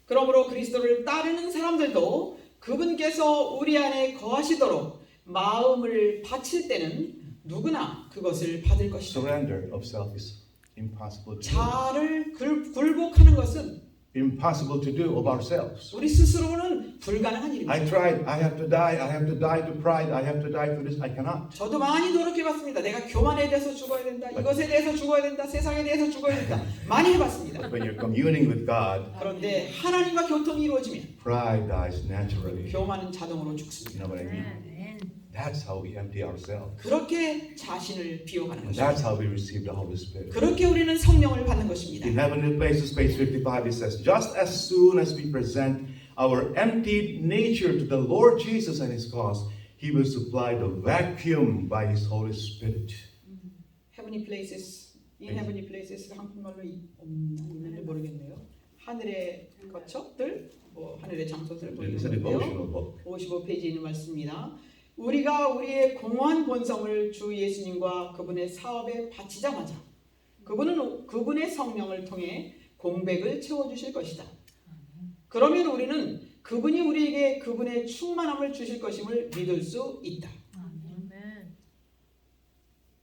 Speaker 2: 그러므로 그리스도를 따르는 사람들도 그분께서 우리 안에 거하시도록 마음을 바칠 때는 누구나 그것을 받을 것이다.
Speaker 1: Surrender of self is impossible to do.
Speaker 2: 자아를 굴복하는 것은
Speaker 1: Impossible to do of ourselves.
Speaker 2: 우리 스스로는 불가능한 일입니다.
Speaker 1: I tried. I have to die to pride. I have to die to this. I cannot.
Speaker 2: 저도 많이 노력해봤습니다. 내가 교만에 대해서 죽어야 된다. 이것에 대해서 죽어야 된다. 세상에 대해서 죽어야 된다. 많이 해봤습니다.
Speaker 1: When you're communing with God,
Speaker 2: 그런데 하나님과 교통이 이루어지면
Speaker 1: pride dies naturally.
Speaker 2: 교만은 자동으로
Speaker 1: You
Speaker 2: 죽습니다.
Speaker 1: know what I mean? That's how we empty ourselves.
Speaker 2: 그렇게 자신을 비워가는
Speaker 1: And
Speaker 2: 것입니다.
Speaker 1: that's how we receive the Holy Spirit.
Speaker 2: 그렇게 우리는 성령을 받는 것입니다.
Speaker 1: In Heavenly Places, page 55, it says, just as soon as we present our emptied nature to the Lord Jesus and His cause, He will supply the vacuum by His Holy Spirit.
Speaker 2: Heavenly Places, in Heavenly Places 한국말로 있는지 모르겠네요. 하늘의 거처들, 하늘의 장소들
Speaker 1: It's a devotional book.
Speaker 2: 55페이지에 있는 말씀입니다. 우리가 우리의 공허한 본성을 주 예수님과 그분의 사업에 바치자마자 그분은 그분의 성령을 통해 공백을 채워주실 것이다. 그러면 우리는 그분이 우리에게 그분의 충만함을 주실 것임을 믿을 수 있다.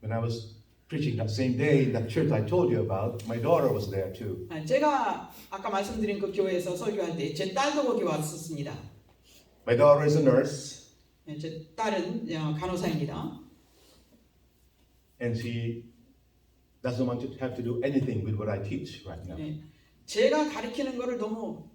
Speaker 1: When I was preaching that same day in that church I told you about, my daughter was there too.
Speaker 2: 제가 아까 말씀드린 그 교회에서 설교할 때 제 딸도 거기 왔었습니다.
Speaker 1: My daughter is a nurse.
Speaker 2: 제 딸은 간호사입니다.
Speaker 1: And she doesn't want to have to do anything with what I teach right now.
Speaker 2: 제가 가르치는 거를 너무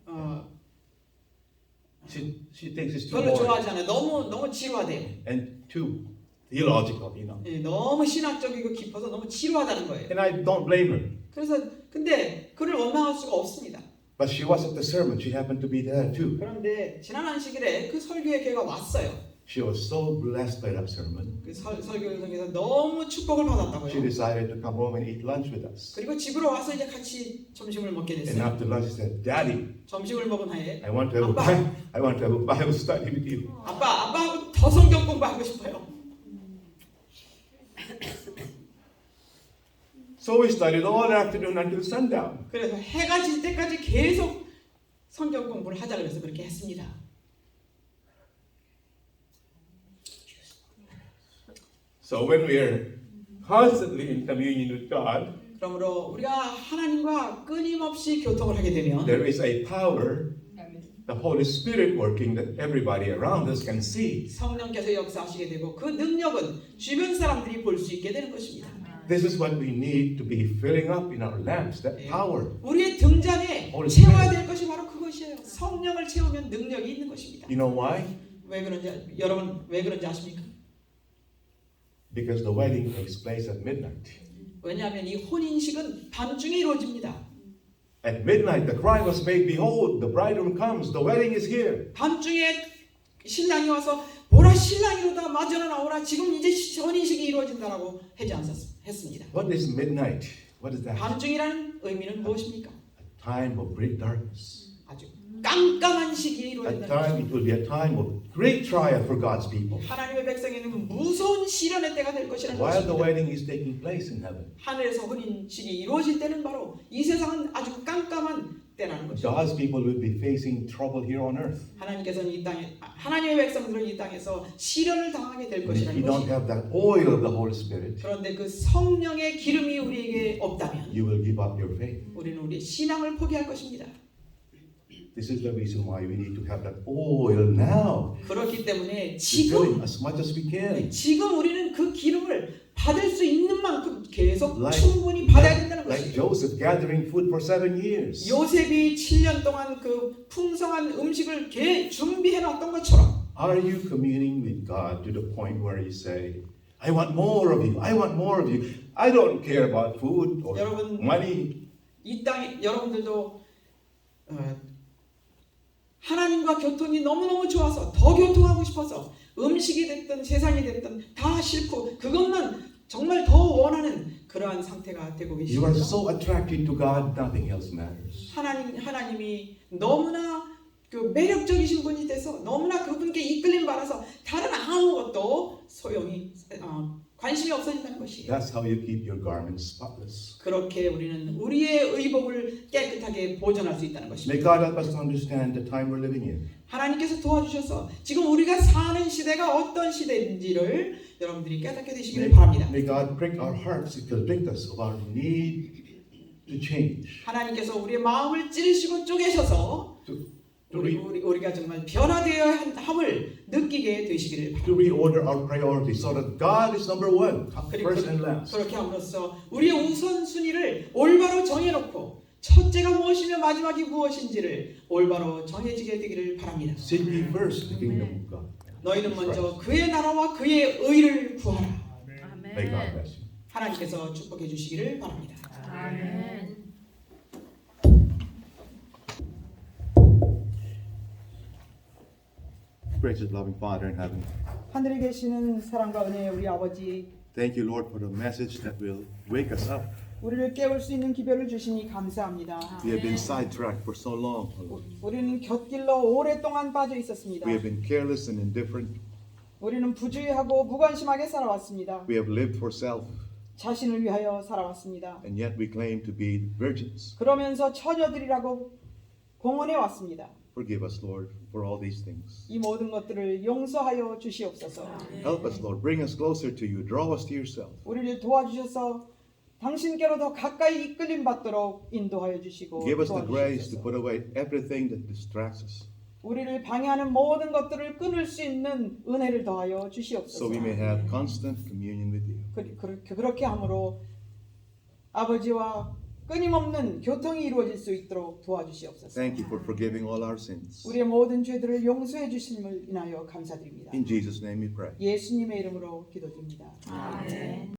Speaker 1: She thinks it's too
Speaker 2: 별로
Speaker 1: boring
Speaker 2: 좋아하지 않아요. 너무 지루하대요.
Speaker 1: and too theological, you know.
Speaker 2: 너무 신학적이고 깊어서 너무 지루하다는 거예요.
Speaker 1: And I don't blame her.
Speaker 2: 그래서 근데 그를 원망할 수가 없습니다.
Speaker 1: But she was at the sermon. She happened to be there too.
Speaker 2: 그런데 지난 안식일에 그 설교에 걔가 왔어요.
Speaker 1: She was so blessed by that sermon.
Speaker 2: 그 설교를 통해서 너무 축복을 받았다고요.
Speaker 1: She decided to come home and eat lunch with us.
Speaker 2: 그리고 집으로 와서 이제 같이 점심을 먹게
Speaker 1: And
Speaker 2: 됐어요.
Speaker 1: after lunch, she said, "Daddy,
Speaker 2: 점심을 먹은 후에
Speaker 1: I want to have a Bible study with you."
Speaker 2: 아빠하고 더 성경 공부하고 싶어요.
Speaker 1: So we studied all afternoon until sundown.
Speaker 2: 그래서 해가 질 때까지 계속 성경 공부를 하자 그래서 그렇게 했습니다.
Speaker 1: So when we are constantly in communion with God,
Speaker 2: 그러므로 우리가 하나님과 끊임없이 교통을 하게 되면
Speaker 1: there is a power, the Holy Spirit working that everybody around us can see.
Speaker 2: 성령께서 역사하시게 되고 그 능력은 주변 사람들이 볼 수 있게 되는 것입니다.
Speaker 3: This is what we need to be filling up in our lamps, that power.
Speaker 2: 우리의 등잔에
Speaker 3: Holy
Speaker 2: 채워야
Speaker 3: Spirit.
Speaker 2: 될 것이 바로 그것이에요. 성령을 채우면 능력이 있는 것입니다.
Speaker 3: You know why?
Speaker 2: 왜 그런지 여러분 왜 그런지 아십니까?
Speaker 3: Because the wedding takes place at midnight.
Speaker 2: 왜냐하면 이 혼인식은 밤중에 이루어집니다.
Speaker 3: At midnight, the cry was made, "Behold, the bridegroom comes. The wedding is here."
Speaker 2: 밤중에 신랑이 와서 보라 신랑이로다 마저나 나오라 지금 이제 혼인식이 이루어진다라고 했습니다.
Speaker 3: What is midnight? What is that?
Speaker 2: 밤중이라는 의미는 무엇입니까?
Speaker 3: A time of great darkness.
Speaker 2: 아주 깜깜한 시기에
Speaker 3: A
Speaker 2: 이루어진다는
Speaker 3: time, it will be a time of great trial for God's people.
Speaker 2: 하나님의 백성에는 무서운 시련의 때가 될 것이라는
Speaker 3: While the
Speaker 2: 것입니다.
Speaker 3: wedding is taking place in heaven,
Speaker 2: 하늘에서 혼인식이 이루어질 때는 바로 이 세상은 아주 깜깜한 때라는 것입니다.
Speaker 3: God's people will be facing trouble here on earth.
Speaker 2: 하나님께서는 이 땅에 하나님의 백성들은 이 땅에서 시련을 당하게 될
Speaker 3: And if
Speaker 2: 것이라는
Speaker 3: you don't
Speaker 2: 것입니다.
Speaker 3: have that oil of the Holy Spirit,
Speaker 2: 그런데 그 성령의 기름이 우리에게 없다면
Speaker 3: you will give up your faith.
Speaker 2: 우리는 우리의 신앙을 포기할 것입니다.
Speaker 3: This is the reason why we need to have that oil now.
Speaker 2: 그렇기 때문에
Speaker 3: To fill
Speaker 2: 지금
Speaker 3: in as much as we can.
Speaker 2: 지금 우리는 그 기름을 받을 수 있는 만큼 계속
Speaker 3: Like-
Speaker 2: 충분히 받아야 된다는
Speaker 3: Like
Speaker 2: 것이죠.
Speaker 3: Joseph gathering food for 7 years.
Speaker 2: 요셉이 7년 동안 그 풍성한 음식을 준비해 놨던 것처럼
Speaker 3: Are you communing with God to the point where you say, "I want more of you. I want more of you. I don't care about food or
Speaker 2: 여러분,
Speaker 3: money."
Speaker 2: 이 땅에 여러분들도 하나님과 교통이 너무너무 좋아서 더 교통하고 싶어서 음식이 됐든 세상이 됐든 다 싫고 그것만 정말 더 원하는 그러한 상태가 되고
Speaker 3: You
Speaker 2: 계십니까?
Speaker 3: are so attracted to God, nothing else matters.
Speaker 2: 하나님이 너무나 그 매력적이신 분이 돼서 너무나 그분께 이끌림 받아서 다른 아무것도 소용이 관심이 없어진다는 것이에요.
Speaker 3: That's how you keep your garments spotless.
Speaker 2: 그렇게 우리는 우리의 의복을 깨끗하게 보존할 수 있다는 것입니다.
Speaker 3: May God help us to understand the time we're living in.
Speaker 2: 하나님께서 도와주셔서 지금 우리가 사는 시대가 어떤 시대인지를 여러분들이 깨닫게 되시기를 바랍니다.
Speaker 3: May God prick our hearts to convict us of our need to change.
Speaker 2: 하나님께서 우리의 마음을 찌르시고 쪼개셔서 우리가 정말 변화되어야 함을 느끼게 되시기를 바랍니다.
Speaker 3: To reorder our priorities so that God is number one, first and last.
Speaker 2: 그렇게 함으로써 우리의 우선순위를 올바로 정해놓고 첫째가 무엇이며 마지막이 무엇인지를 올바로 정해지게 되기를 바랍니다.
Speaker 3: Seek ye first the kingdom of God.
Speaker 2: 너희는 먼저 그의 나라와 그의 의를 구하라.
Speaker 3: May God bless you.
Speaker 2: 하나님께서 축복해 주시기를 바랍니다.
Speaker 4: 아멘.
Speaker 1: Gracious, loving Father in heaven,
Speaker 2: 하늘에 계시는 사랑과 은혜의 우리 아버지,
Speaker 1: thank you, Lord, for the message that will wake us up.
Speaker 2: 우리를 깨울 수 있는 기별을 주시니 감사합니다.
Speaker 1: We have been sidetracked for so long.
Speaker 2: 우리는 곁길로 오랫동안 빠져 있었습니다.
Speaker 1: We have been careless and indifferent.
Speaker 2: 우리는 부주의하고 무관심하게 살아왔습니다.
Speaker 1: We have lived for self,
Speaker 2: 자신을 위하여 살아왔습니다.
Speaker 1: and yet we claim to be virgins.
Speaker 2: 그러면서 처녀들이라고 공언해 왔습니다.
Speaker 1: Forgive us, Lord, for all these things.
Speaker 2: 이 모든 것들을 용서하여 주시옵소서.
Speaker 1: Help us, Lord. Bring us closer to you. Draw us to yourself.
Speaker 2: 우리를 도와주셔서 당신께로 더 가까이 이끌림 받도록 인도하여 주시고
Speaker 1: Give us the grace
Speaker 2: 도와주시옵소서.
Speaker 1: to put away everything that distracts us,
Speaker 2: 우리를 방해하는 모든 것들을 끊을 수 있는 은혜를 더하여
Speaker 1: so
Speaker 2: 주시옵소서.
Speaker 1: we may have constant communion with you.
Speaker 2: 그렇게 함으로 아버지와 끊임없는 교통이 이루어질 수 있도록 도와주시옵소서.
Speaker 1: Thank you for forgiving all our sins.
Speaker 2: 우리의 모든 죄들을 용서해 주심을 인하여 감사드립니다.
Speaker 1: In Jesus' name we pray.
Speaker 2: 예수님의 이름으로 기도드립니다.
Speaker 4: 아멘.